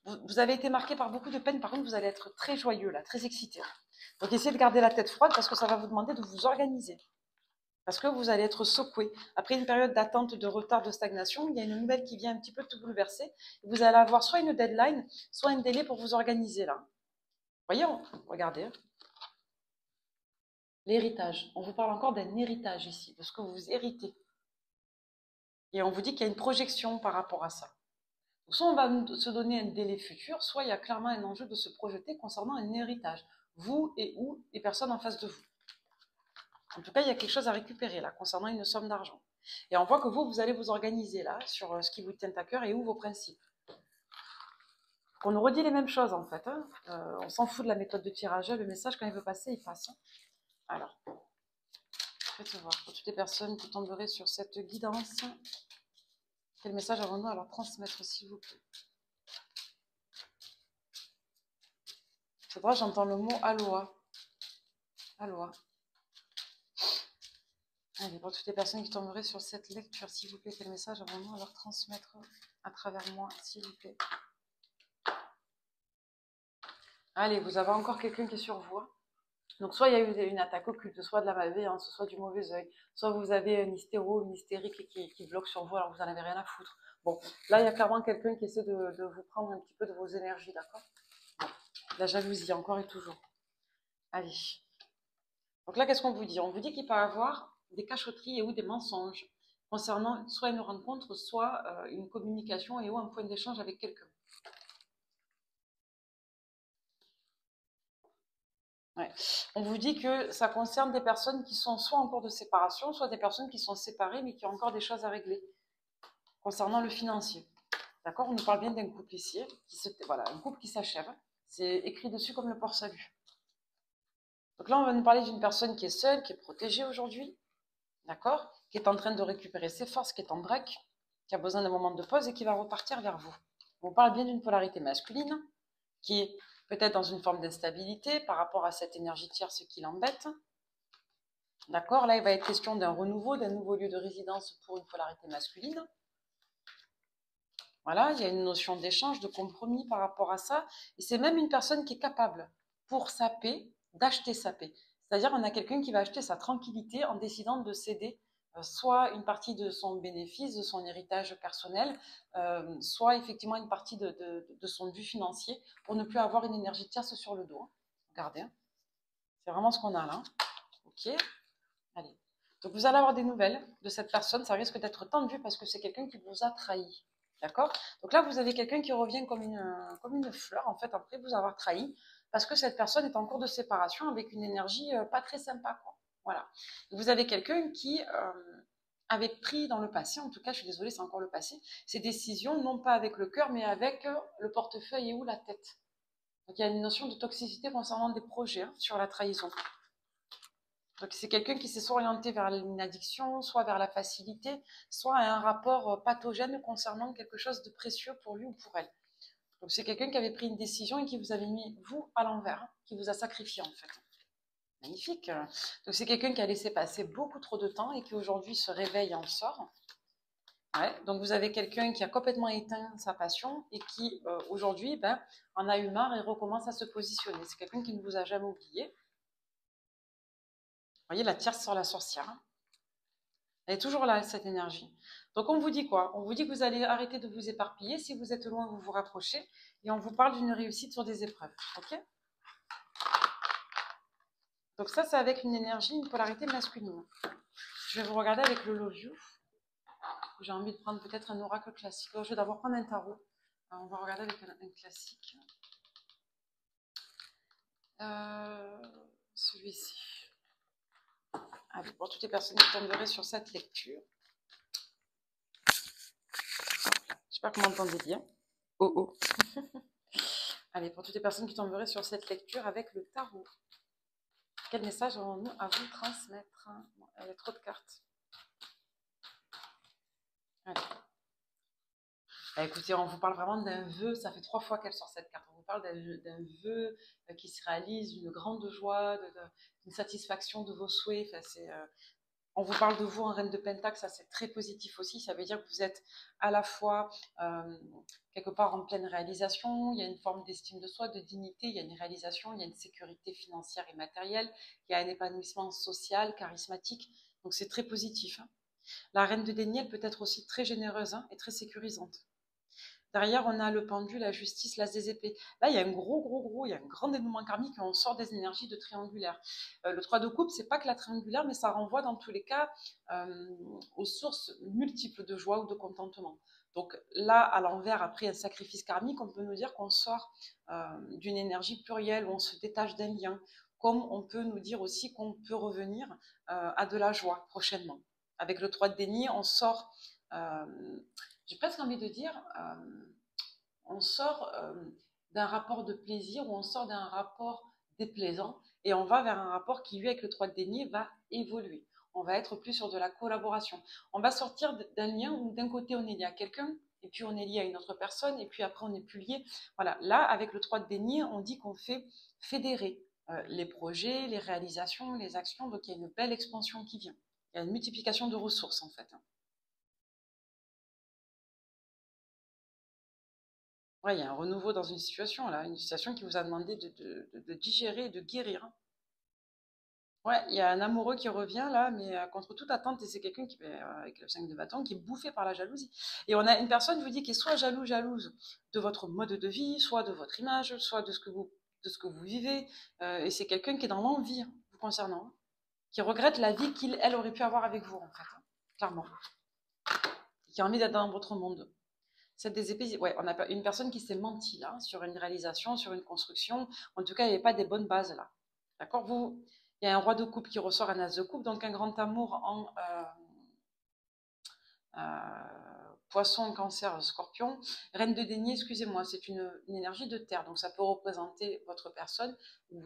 Vous avez été marqué par beaucoup de peine, par contre, vous allez être très joyeux là, très excité. Donc essayez de garder la tête froide parce que ça va vous demander de vous organiser. Parce que vous allez être secoué. Après une période d'attente, de retard, de stagnation, il y a une nouvelle qui vient un petit peu te bouleverser. Vous allez avoir soit une deadline, soit un délai pour vous organiser là. Voyez, regardez. L'héritage. On vous parle encore d'un héritage ici, de ce que vous héritez. Et on vous dit qu'il y a une projection par rapport à ça. Donc, soit on va se donner un délai futur, soit il y a clairement un enjeu de se projeter concernant un héritage. Vous et ou les personnes en face de vous. En tout cas, il y a quelque chose à récupérer là, concernant une somme d'argent. Et on voit que vous allez vous organiser là, sur ce qui vous tient à cœur et où vos principes. On nous redit les mêmes choses en fait. Hein. On s'en fout de la méthode de tirage. Le message, quand il veut passer, il passe. Hein. Alors, faites voir pour toutes les personnes qui tomberaient sur cette guidance. Quel message avons-nous à leur transmettre, s'il vous plaît? C'est vrai, j'entends le mot Aloha. Aloha. Allez, pour toutes les personnes qui tomberaient sur cette lecture, s'il vous plaît, quel message avons-nous à leur transmettre à travers moi, s'il vous plaît? Allez, vous avez encore quelqu'un qui est sur vous. Donc, soit il y a eu une attaque occulte, soit de la malveillance, soit du mauvais œil, soit vous avez un hystéro, une hystérique qui bloque sur vous alors que vous n'en avez rien à foutre. Bon, là, il y a clairement quelqu'un qui essaie de vous prendre un petit peu de vos énergies, d'accord? Bon, la jalousie, encore et toujours. Allez. Donc là, qu'est-ce qu'on vous dit? On vous dit qu'il peut y avoir des cachotteries et ou des mensonges concernant soit une rencontre, soit une communication et ou un point d'échange avec quelqu'un. Ouais. On vous dit que ça concerne des personnes qui sont soit en cours de séparation, soit des personnes qui sont séparées mais qui ont encore des choses à régler concernant le financier. D'accord? On nous parle bien d'un couple ici, voilà, un couple qui s'achève. C'est écrit dessus comme le port salut. Donc là, on va nous parler d'une personne qui est seule, qui est protégée aujourd'hui, d'accord? Qui est en train de récupérer ses forces, qui est en break, qui a besoin d'un moment de pause et qui va repartir vers vous. On vous parle bien d'une polarité masculine qui est peut-être dans une forme d'instabilité par rapport à cette énergie tierce qui l'embête. D'accord? Là, il va être question d'un renouveau, d'un nouveau lieu de résidence pour une polarité masculine. Voilà, il y a une notion d'échange, de compromis par rapport à ça. Et c'est même une personne qui est capable, pour sa paix, d'acheter sa paix. C'est-à-dire, on a quelqu'un qui va acheter sa tranquillité en décidant de céder soit une partie de son bénéfice, de son héritage personnel, soit effectivement une partie de son dû financier pour ne plus avoir une énergie tierce sur le dos. Regardez, hein. C'est vraiment ce qu'on a là. Ok, allez. Donc vous allez avoir des nouvelles de cette personne, ça risque d'être tendu parce que c'est quelqu'un qui vous a trahi. D'accord? Donc là, vous avez quelqu'un qui revient comme une fleur, en fait, après vous avoir trahi, parce que cette personne est en cours de séparation avec une énergie pas très sympa, quoi. Voilà. Vous avez quelqu'un qui avait pris dans le passé, en tout cas, je suis désolée, c'est encore le passé, ses décisions, non pas avec le cœur, mais avec le portefeuille et ou la tête. Donc il y a une notion de toxicité concernant des projets hein, sur la trahison. Donc c'est quelqu'un qui s'est soit orienté vers une addiction, soit vers la facilité, soit à un rapport pathogène concernant quelque chose de précieux pour lui ou pour elle. Donc c'est quelqu'un qui avait pris une décision et qui vous avait mis, vous, à l'envers, qui vous a sacrifié en fait. Magnifique. Donc c'est quelqu'un qui a laissé passer beaucoup trop de temps et qui aujourd'hui se réveille et en sort. Ouais, donc vous avez quelqu'un qui a complètement éteint sa passion et qui aujourd'hui en a eu marre et recommence à se positionner. C'est quelqu'un qui ne vous a jamais oublié. Vous voyez la tierce sur la sorcière. Hein. Elle est toujours là, cette énergie. Donc on vous dit quoi? On vous dit que vous allez arrêter de vous éparpiller. Si vous êtes loin, vous vous rapprochez. Et on vous parle d'une réussite sur des épreuves. Ok? Donc ça, c'est avec une énergie, une polarité masculine. Je vais vous regarder avec le Love You. J'ai envie de prendre peut-être un oracle classique. Je vais d'abord prendre un tarot. Alors, on va regarder avec un classique. Celui-ci. Allez, pour toutes les personnes qui tomberaient sur cette lecture. J'espère que vous m'entendez bien. Oh oh. Allez, pour toutes les personnes qui tomberaient sur cette lecture avec le tarot. Quel message avons-nous à vous transmettre? Bon, il y a trop de cartes. Allez. Bah, écoutez, on vous parle vraiment d'un vœu, ça fait 3 fois qu'elle sort cette carte. On vous parle d'un vœu qui se réalise, d'une grande joie, d'une satisfaction de vos souhaits. Enfin, on vous parle de vous en reine de Pentacle, ça c'est très positif aussi. Ça veut dire que vous êtes à la fois quelque part en pleine réalisation, il y a une forme d'estime de soi, de dignité, il y a une réalisation, il y a une sécurité financière et matérielle, il y a un épanouissement social, charismatique. Donc c'est très positif, hein. La reine de denier, elle peut être aussi très généreuse, hein, et très sécurisante. Derrière, on a le pendu, la justice, l'as des épées. Là, il y a un il y a un grand dénouement karmique et on sort des énergies de triangulaire. Le 3 de coupe, c'est pas que la triangulaire, mais ça renvoie dans tous les cas aux sources multiples de joie ou de contentement. Donc là, à l'envers, après un sacrifice karmique, on peut nous dire qu'on sort d'une énergie plurielle, où on se détache d'un lien, comme on peut nous dire aussi qu'on peut revenir à de la joie prochainement. Avec le 3 de déni, on sort... j'ai presque envie de dire, on sort d'un rapport de plaisir ou on sort d'un rapport déplaisant et on va vers un rapport qui, lui, avec le 3 de denier, va évoluer. On va être plus sur de la collaboration. On va sortir d'un lien où d'un côté on est lié à quelqu'un, et puis on est lié à une autre personne, et puis après on n'est plus lié. Voilà, là, avec le 3 de denier, on dit qu'on fait fédérer les projets, les réalisations, les actions, donc il y a une belle expansion qui vient. Il y a une multiplication de ressources en fait. Ouais, il y a un renouveau dans une situation, là, une situation qui vous a demandé de digérer et de guérir. Ouais, il y a un amoureux qui revient là, mais contre toute attente, et c'est quelqu'un qui, avec le 5 de bâton, qui est bouffé par la jalousie. Et on a une personne, je vous dis, qui est soit jalouse de votre mode de vie, soit de votre image, soit de ce que vous vivez. Et c'est quelqu'un qui est dans l'envie, hein, vous concernant, hein, qui regrette la vie elle aurait pu avoir avec vous, en fait, hein, clairement. Qui a envie d'être dans votre monde. C'est des épées, ouais, on a une personne qui s'est menti là, sur une réalisation, sur une construction. En tout cas, il n'y avait pas des bonnes bases là. D'accord. Il y a un roi de coupe qui ressort un as de coupe, donc un grand amour en poisson, cancer, scorpion. Reine de denier, excusez-moi, c'est une énergie de terre, donc ça peut représenter votre personne, ou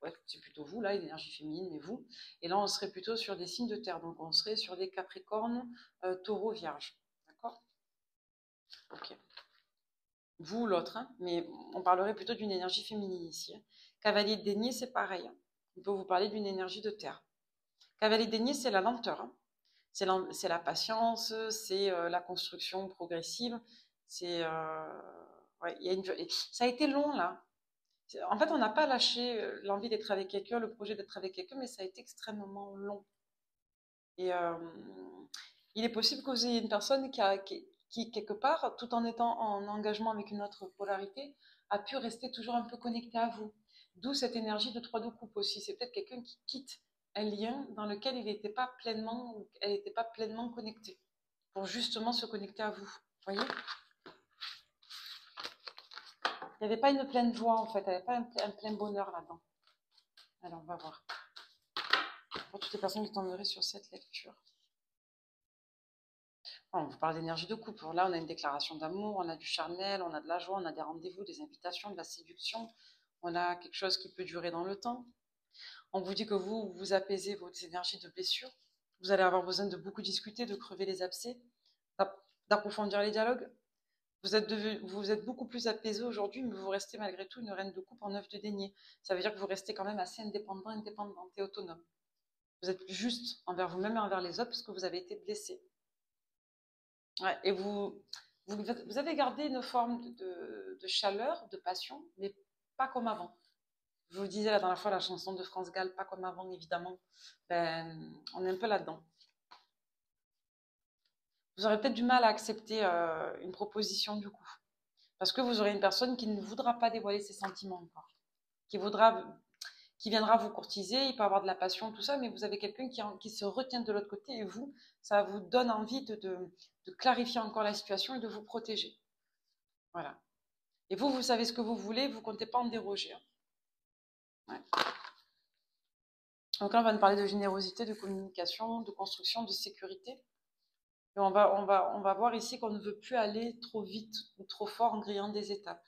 ouais, c'est plutôt vous là, une énergie féminine, mais vous. Et là, on serait plutôt sur des signes de terre, donc on serait sur des capricornes, taureaux, vierges. D'accord. Ok. Vous ou l'autre, hein, mais on parlerait plutôt d'une énergie féminine ici, hein. Cavalier de denier, c'est pareil, hein. On peut vous parler d'une énergie de terre. Cavalier de denier, c'est la lenteur, hein. C'est la patience, c'est la construction progressive. C'est ouais, ça a été long là. En fait, on n'a pas lâché l'envie d'être avec quelqu'un, le projet d'être avec quelqu'un, mais ça a été extrêmement long. Et il est possible que vous ayez une personne qui, quelque part, tout en étant en engagement avec une autre polarité, a pu rester toujours un peu connecté à vous. D'où cette énergie de 3 de coupe aussi. C'est peut-être quelqu'un qui quitte un lien dans lequel il n'était pas pleinement, elle n'était pas pleinement connectée, pour justement se connecter à vous. Vous voyez? Il n'y avait pas une pleine joie en fait, il n'y avait pas un plein bonheur là-dedans. Alors on va voir. Pour toutes les personnes qui tomberaient sur cette lecture. On vous parle d'énergie de couple. Là, on a une déclaration d'amour, on a du charnel, on a de la joie, on a des rendez-vous, des invitations, de la séduction. On a quelque chose qui peut durer dans le temps. On vous dit que vous apaisez vos énergies de blessure. Vous allez avoir besoin de beaucoup discuter, de crever les abcès, d'approfondir les dialogues. Vous êtes beaucoup plus apaisé aujourd'hui, mais vous restez malgré tout une reine de coupe en œuf de denier. Ça veut dire que vous restez quand même assez indépendante et autonome. Vous êtes juste envers vous-même et envers les autres parce que vous avez été blessé. Ouais, et vous avez gardé une forme de chaleur, de passion, mais pas comme avant. Je vous disais la dernière fois la chanson de France Gall, pas comme avant, évidemment. Ben, on est un peu là-dedans. Vous aurez peut-être du mal à accepter une proposition du coup. Parce que vous aurez une personne qui ne voudra pas dévoiler ses sentiments encore. Qui viendra vous courtiser, il peut avoir de la passion, tout ça, mais vous avez quelqu'un qui se retient de l'autre côté et vous, ça vous donne envie de clarifier encore la situation et de vous protéger. Voilà. Et vous savez ce que vous voulez, vous ne comptez pas en déroger, hein. Ouais. Donc là, on va nous parler de générosité, de communication, de construction, de sécurité. Et on va voir ici qu'on ne veut plus aller trop vite ou trop fort en grillant des étapes.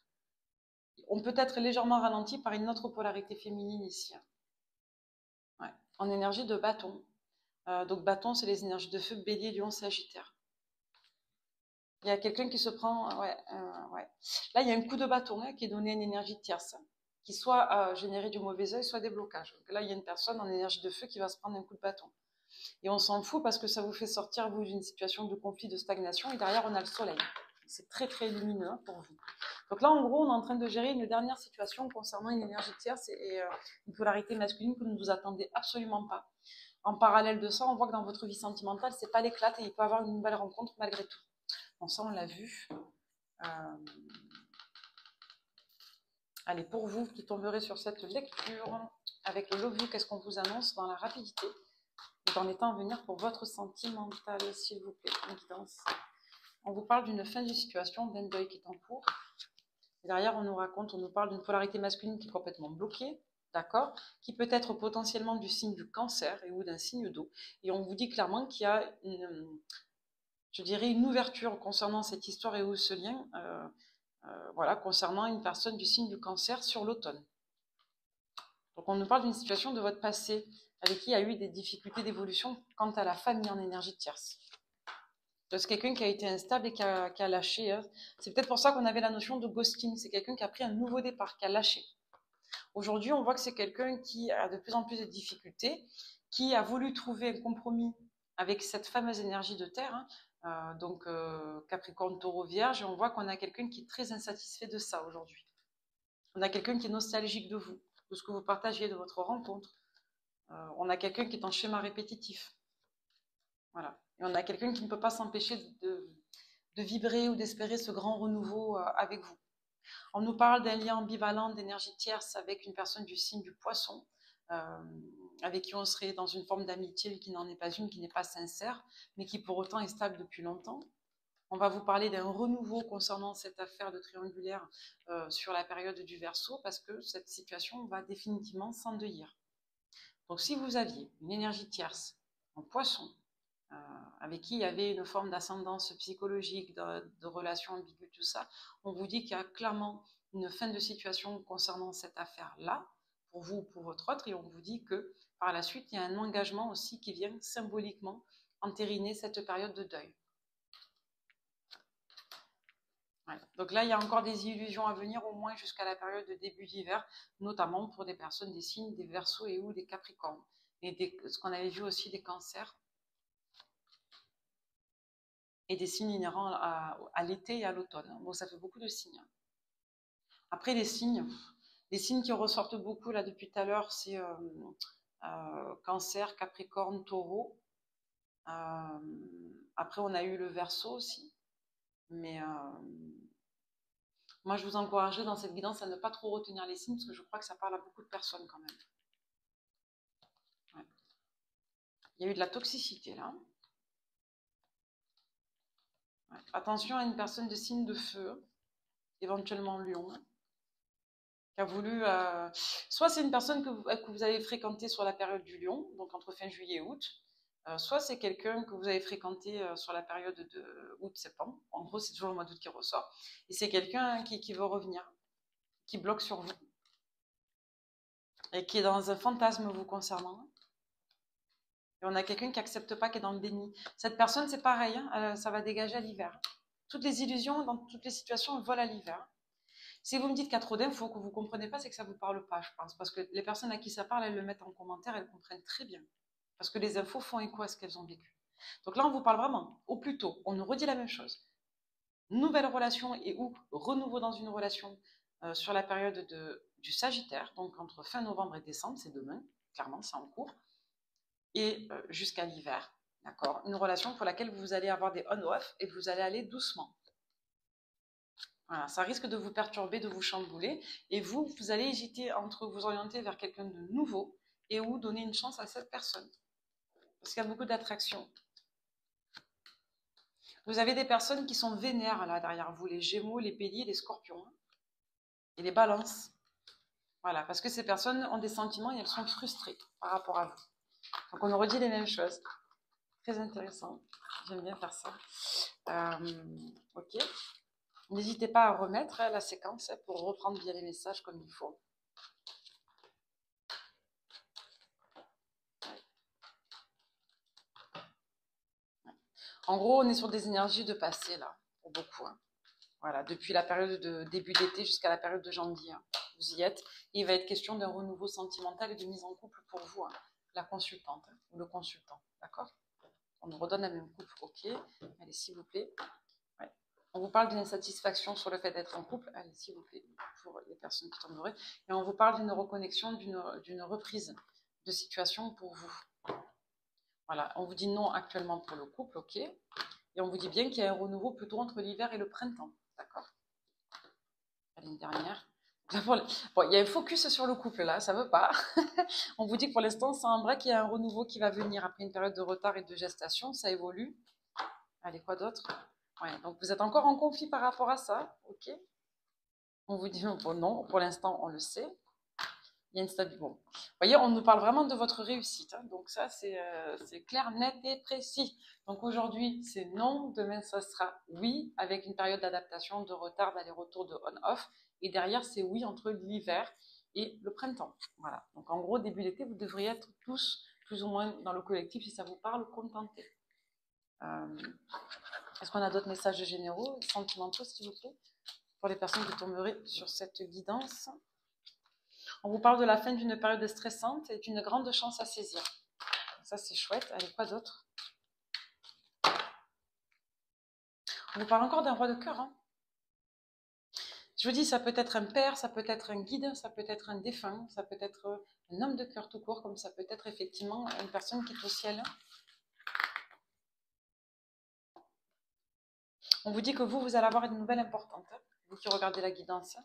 On peut être légèrement ralenti par une autre polarité féminine ici, hein. Ouais. En énergie de bâton. Donc bâton, c'est les énergies de feu, bélier, lion, sagittaire. Il y a quelqu'un qui se prend... Ouais, ouais. Là, il y a un coup de bâton qui est donné à une énergie tierce, qui soit générer du mauvais œil, soit des blocages. Donc là, il y a une personne en énergie de feu qui va se prendre un coup de bâton. Et on s'en fout parce que ça vous fait sortir, vous, d'une situation de conflit, de stagnation. Et derrière, on a le soleil. C'est très, très lumineux pour vous. Donc là, en gros, on est en train de gérer une dernière situation concernant une énergie tierce et une polarité masculine que vous ne vous attendez absolument pas. En parallèle de ça, on voit que dans votre vie sentimentale, c'est pas l'éclate et il peut y avoir une nouvelle rencontre malgré tout. Bon, ça, on l'a vu. Allez, pour vous qui tomberez sur cette lecture, avec le Love You, qu'est-ce qu'on vous annonce dans la rapidité et dans les temps à venir pour votre sentimental, s'il vous plaît, une guidance. On vous parle d'une fin de situation, d'un deuil qui est en cours. Et derrière, on nous parle d'une polarité masculine qui est complètement bloquée, d'accord, qui peut être potentiellement du signe du cancer et ou d'un signe d'eau. Et on vous dit clairement qu'il y a je dirais, une ouverture concernant cette histoire et ou ce lien, voilà, concernant une personne du signe du cancer sur l'automne. Donc on nous parle d'une situation de votre passé avec qui il y a eu des difficultés d'évolution quant à la famille en énergie tierce. C'est quelqu'un qui a été instable et qui a lâché. Hein. C'est peut-être pour ça qu'on avait la notion de ghosting. C'est quelqu'un qui a pris un nouveau départ, qui a lâché. Aujourd'hui, on voit que c'est quelqu'un qui a de plus en plus de difficultés, qui a voulu trouver un compromis avec cette fameuse énergie de terre, hein, donc Capricorne, Taureau, Vierge, et on voit qu'on a quelqu'un qui est très insatisfait de ça aujourd'hui. On a quelqu'un qui est nostalgique de vous, de ce que vous partagiez, de votre rencontre. On a quelqu'un qui est en schéma répétitif. Voilà. Et on a quelqu'un qui ne peut pas s'empêcher de vibrer ou d'espérer ce grand renouveau avec vous. On nous parle d'un lien ambivalent d'énergie tierce avec une personne du signe du poisson, avec qui on serait dans une forme d'amitié qui n'en est pas une, qui n'est pas sincère, mais qui pour autant est stable depuis longtemps. On va vous parler d'un renouveau concernant cette affaire de triangulaire sur la période du Verseau, parce que cette situation va définitivement s'endeuillir. Donc si vous aviez une énergie tierce en poisson, avec qui il y avait une forme d'ascendance psychologique, de relations ambiguës, tout ça, on vous dit qu'il y a clairement une fin de situation concernant cette affaire-là, pour vous ou pour votre autre, et on vous dit que par la suite, il y a un engagement aussi qui vient symboliquement entériner cette période de deuil. Ouais. Donc là, il y a encore des illusions à venir, au moins jusqu'à la période de début d'hiver, notamment pour des personnes des signes des Verseaux et ou des Capricornes, et ce qu'on avait vu aussi des Cancers, et des signes inhérents à l'été et à l'automne. Bon, ça fait beaucoup de signes. Après, les signes qui ressortent beaucoup là depuis tout à l'heure, c'est Cancer, Capricorne, Taureau. Après, on a eu le Verseau aussi. Mais moi, je vous encouragerais dans cette guidance à ne pas trop retenir les signes, parce que je crois que ça parle à beaucoup de personnes quand même. Ouais. Il y a eu de la toxicité là. Ouais. Attention à une personne de signe de feu, éventuellement Lion, qui a voulu... soit c'est une personne que vous avez fréquentée sur la période du Lion, donc entre fin juillet et août, soit c'est quelqu'un que vous avez fréquenté sur la période de août-septembre. En gros, c'est toujours le mois d'août qui ressort. Et c'est quelqu'un qui veut revenir, qui bloque sur vous, et qui est dans un fantasme vous concernant. Et on a quelqu'un qui n'accepte pas, qui est dans le déni. Cette personne, c'est pareil, hein, ça va dégager à l'hiver. Toutes les illusions, dans toutes les situations, elles volent à l'hiver. Si vous me dites qu'il y a trop d'infos que vous ne comprenez pas, c'est que ça ne vous parle pas, je pense. Parce que les personnes à qui ça parle, elles le mettent en commentaire, elles comprennent très bien. Parce que les infos font écho à ce qu'elles ont vécu. Donc là, on vous parle vraiment, au plus tôt, on nous redit la même chose. Nouvelle relation et ou renouveau dans une relation sur la période du Sagittaire, donc entre fin novembre et décembre, c'est demain, clairement, c'est en cours, et jusqu'à l'hiver, d'accord. Une relation pour laquelle vous allez avoir des on-off et vous allez aller doucement. Voilà, ça risque de vous perturber, de vous chambouler, et vous allez hésiter entre vous orienter vers quelqu'un de nouveau et ou donner une chance à cette personne. Parce qu'il y a beaucoup d'attraction. Vous avez des personnes qui sont vénères là derrière vous, les Gémeaux, les Béliers, les Scorpions, et les Balances. Voilà, parce que ces personnes ont des sentiments et elles sont frustrées par rapport à vous. Donc on nous redit les mêmes choses. Très intéressant. J'aime bien faire ça. Ok. N'hésitez pas à remettre la séquence pour reprendre bien les messages comme il faut. En gros, on est sur des énergies de passé là, pour beaucoup. Hein. Voilà, depuis la période de début d'été jusqu'à la période de janvier, hein. Vous y êtes. Et il va être question d'un renouveau sentimental et de mise en couple pour vous, hein, la consultante hein, ou le consultant. D'accord? On nous redonne la même couple. Ok. Allez, s'il vous plaît. Ouais. On vous parle d'une insatisfaction sur le fait d'être en couple. Allez, s'il vous plaît, pour les personnes qui tomberaient. Et on vous parle d'une reconnexion, d'une reprise de situation pour vous. Voilà, on vous dit non actuellement pour le couple, ok. Et on vous dit bien qu'il y a un renouveau plutôt entre l'hiver et le printemps. D'accord? Allez, une dernière. Bon, il y a un focus sur le couple là, ça veut pas. On vous dit que pour l'instant, c'est un break, il y a un renouveau qui va venir après une période de retard et de gestation, ça évolue. Allez, quoi d'autre? Ouais, donc vous êtes encore en conflit par rapport à ça, ok. On vous dit bon, non, pour l'instant, on le sait. Il y a une stabilité. Bon, vous voyez, on nous parle vraiment de votre réussite. Hein. Donc ça, c'est clair, net et précis. Donc aujourd'hui, c'est non. Demain, ça sera oui, avec une période d'adaptation, de retard, d'aller-retour, de on-off. Et derrière, c'est oui entre l'hiver et le printemps. Voilà. Donc en gros, début d'été, vous devriez être tous, plus ou moins dans le collectif, si ça vous parle, contentés. Est-ce qu'on a d'autres messages généraux, sentimentaux, s'il vous plaît, pour les personnes qui tomberaient sur cette guidance? On vous parle de la fin d'une période stressante et d'une grande chance à saisir. Ça, c'est chouette. Allez, quoi d'autre? On vous parle encore d'un roi de cœur. Hein. Je vous dis, ça peut être un père, ça peut être un guide, ça peut être un défunt, ça peut être un homme de cœur tout court, comme ça peut être effectivement une personne qui est au ciel. On vous dit que vous allez avoir une nouvelle importante, hein, vous qui regardez la guidance, hein,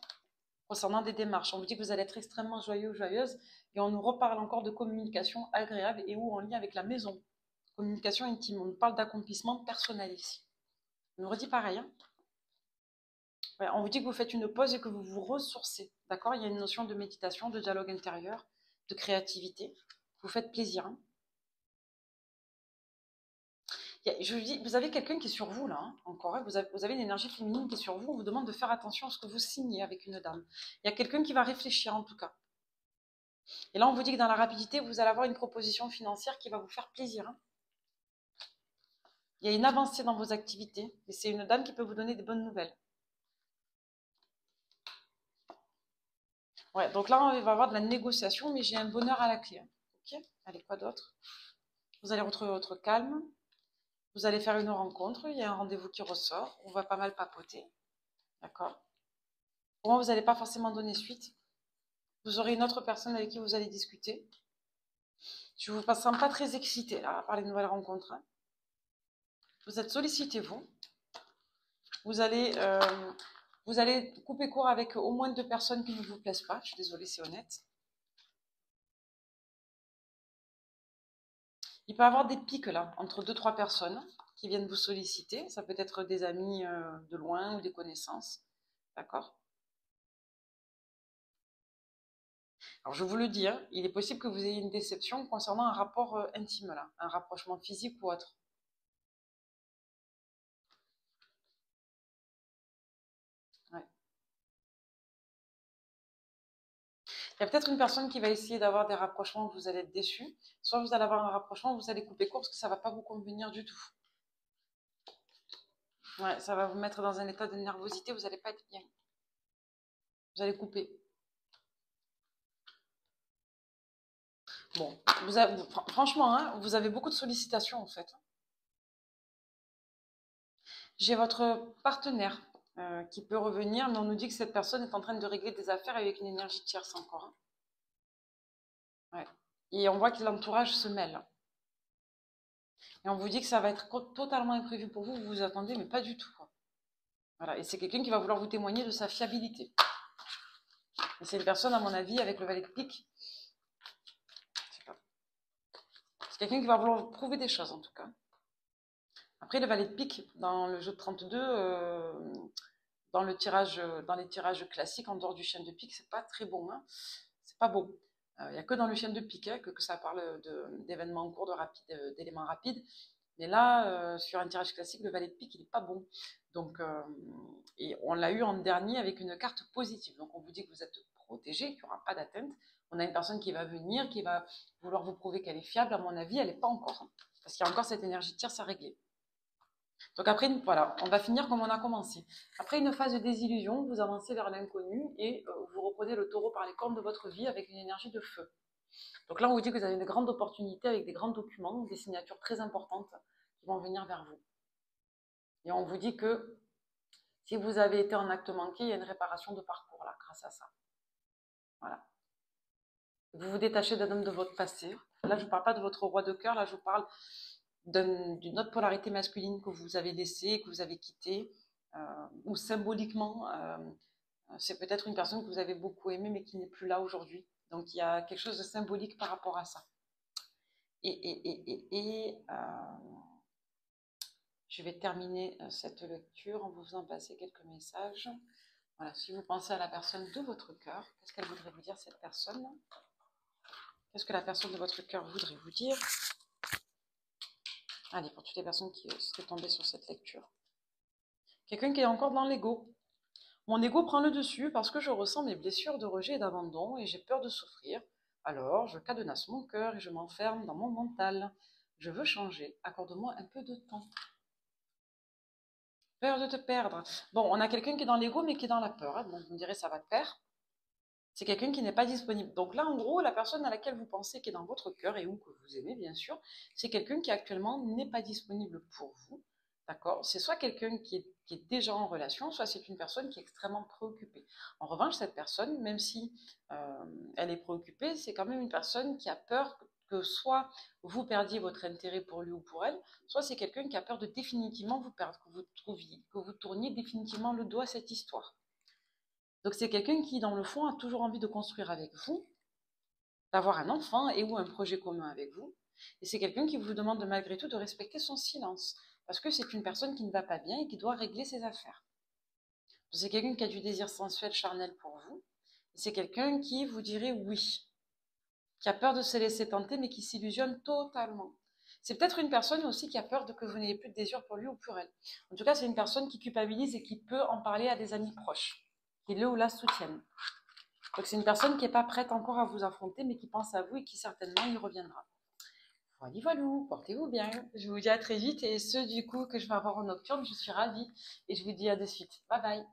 concernant des démarches. On vous dit que vous allez être extrêmement joyeux ou joyeuse, et on nous reparle encore de communication agréable et ou en lien avec la maison. Communication intime, on nous parle d'accomplissement personnel ici. On nous redit pareil, hein. Ouais, on vous dit que vous faites une pause et que vous vous ressourcez. D'accord? Il y a une notion de méditation, de dialogue intérieur, de créativité. Vous faites plaisir. Hein. Je vous dis, vous avez quelqu'un qui est sur vous là, hein, encore. Hein, vous avez une énergie féminine qui est sur vous. On vous demande de faire attention à ce que vous signez avec une dame. Il y a quelqu'un qui va réfléchir en tout cas. Et là, on vous dit que dans la rapidité, vous allez avoir une proposition financière qui va vous faire plaisir. Hein. Il y a une avancée dans vos activités. Et c'est une dame qui peut vous donner des bonnes nouvelles. Ouais, donc là, on va avoir de la négociation, mais j'ai un bonheur à la clé. Hein. Ok? Allez, quoi d'autre? Vous allez retrouver votre calme. Vous allez faire une rencontre. Il y a un rendez-vous qui ressort. On va pas mal papoter. D'accord? Pour moi, vous n'allez pas forcément donner suite. Vous aurez une autre personne avec qui vous allez discuter. Je ne vous sens pas très excité là, par les nouvelles rencontres. Hein. Vous êtes sollicité, vous. Vous allez couper court avec au moins 2 personnes qui ne vous plaisent pas. Je suis désolée, c'est honnête. Il peut y avoir des pics là, entre 2-3 personnes qui viennent vous solliciter. Ça peut être des amis de loin ou des connaissances. D'accord? Alors je vous le dis, hein, il est possible que vous ayez une déception concernant un rapport intime là, un rapprochement physique ou autre. Ouais. Il y a peut-être une personne qui va essayer d'avoir des rapprochements où vous allez être déçu, soit vous allez avoir un rapprochement où vous allez couper court parce que ça ne va pas vous convenir du tout. Ouais, ça va vous mettre dans un état de nervosité, vous n'allez pas être bien. Vous allez couper. Bon, franchement, hein, vous avez beaucoup de sollicitations en fait. J'ai votre partenaire qui peut revenir, mais on nous dit que cette personne est en train de régler des affaires avec une énergie tierce encore. Hein. Ouais. Et on voit que l'entourage se mêle. Et on vous dit que ça va être totalement imprévu pour vous, vous vous attendez, mais pas du tout. Quoi. Voilà. Et c'est quelqu'un qui va vouloir vous témoigner de sa fiabilité. Et c'est une personne, à mon avis, avec le valet de pique. C'est quelqu'un qui va vouloir vous prouver des choses, en tout cas. Après, le valet de pique, dans le jeu de 32, dans les tirages classiques, en dehors du chien de pique, c'est pas très bon. Hein. C'est pas bon. Il n'y a que dans le chien de pique hein, que ça parle d'événements en cours, d'éléments rapides. Mais là, sur un tirage classique, le valet de pique, il n'est pas bon. Donc, et on l'a eu en dernier avec une carte positive. Donc, on vous dit que vous êtes protégé, qu'il n'y aura pas d'atteinte. On a une personne qui va venir, qui va vouloir vous prouver qu'elle est fiable. À mon avis, elle n'est pas encore. Hein, parce qu'il y a encore cette énergie de tierce à régler. Donc après, voilà, on va finir comme on a commencé. Après une phase de désillusion, vous avancez vers l'inconnu et vous reprenez le taureau par les cornes de votre vie avec une énergie de feu. Donc là, on vous dit que vous avez une grande opportunité avec des grands documents, des signatures très importantes qui vont venir vers vous. Et on vous dit que si vous avez été en acte manqué, il y a une réparation de parcours là, grâce à ça. Voilà. Vous vous détachez d'un homme de votre passé. Là, je ne vous parle pas de votre roi de cœur, là, je vous parle d'une autre polarité masculine que vous avez laissée, que vous avez quittée, ou symboliquement, c'est peut-être une personne que vous avez beaucoup aimée, mais qui n'est plus là aujourd'hui. Donc, il y a quelque chose de symbolique par rapport à ça. Je vais terminer cette lecture en vous faisant passer quelques messages. Voilà, si vous pensez à la personne de votre cœur, qu'est-ce qu'elle voudrait vous dire, cette personne? Qu'est-ce que la personne de votre cœur voudrait vous dire? Allez, pour toutes les personnes qui seraient tombées sur cette lecture. Quelqu'un qui est encore dans l'ego. Mon ego prend le dessus parce que je ressens mes blessures de rejet et d'abandon et j'ai peur de souffrir. Alors, je cadenasse mon cœur et je m'enferme dans mon mental. Je veux changer. Accorde-moi un peu de temps. Peur de te perdre. Bon, on a quelqu'un qui est dans l'ego mais qui est dans la peur. Hein. Donc, vous me direz, ça va de pair. C'est quelqu'un qui n'est pas disponible. Donc là, en gros, la personne à laquelle vous pensez qui est dans votre cœur et ou que vous aimez, bien sûr, c'est quelqu'un qui actuellement n'est pas disponible pour vous. D'accord? C'est soit quelqu'un qui est déjà en relation, soit c'est une personne qui est extrêmement préoccupée. En revanche, cette personne, même si elle est préoccupée, c'est quand même une personne qui a peur que soit vous perdiez votre intérêt pour lui ou pour elle, soit c'est quelqu'un qui a peur de définitivement vous perdre, que vous tourniez définitivement le dos à cette histoire. Donc c'est quelqu'un qui, dans le fond, a toujours envie de construire avec vous, d'avoir un enfant et ou un projet commun avec vous. Et c'est quelqu'un qui vous demande malgré tout de respecter son silence, parce que c'est une personne qui ne va pas bien et qui doit régler ses affaires. C'est quelqu'un qui a du désir sensuel, charnel pour vous. C'est quelqu'un qui vous dirait oui, qui a peur de se laisser tenter, mais qui s'illusionne totalement. C'est peut-être une personne aussi qui a peur de que vous n'ayez plus de désir pour lui ou pour elle. En tout cas, c'est une personne qui culpabilise et qui peut en parler à des amis proches, qui le ou la soutiennent. Donc c'est une personne qui n'est pas prête encore à vous affronter, mais qui pense à vous et qui certainement y reviendra. Voilà, voilou, portez-vous bien. Je vous dis à très vite et ceux du coup que je vais avoir en nocturne, je suis ravie et je vous dis à de suite. Bye bye.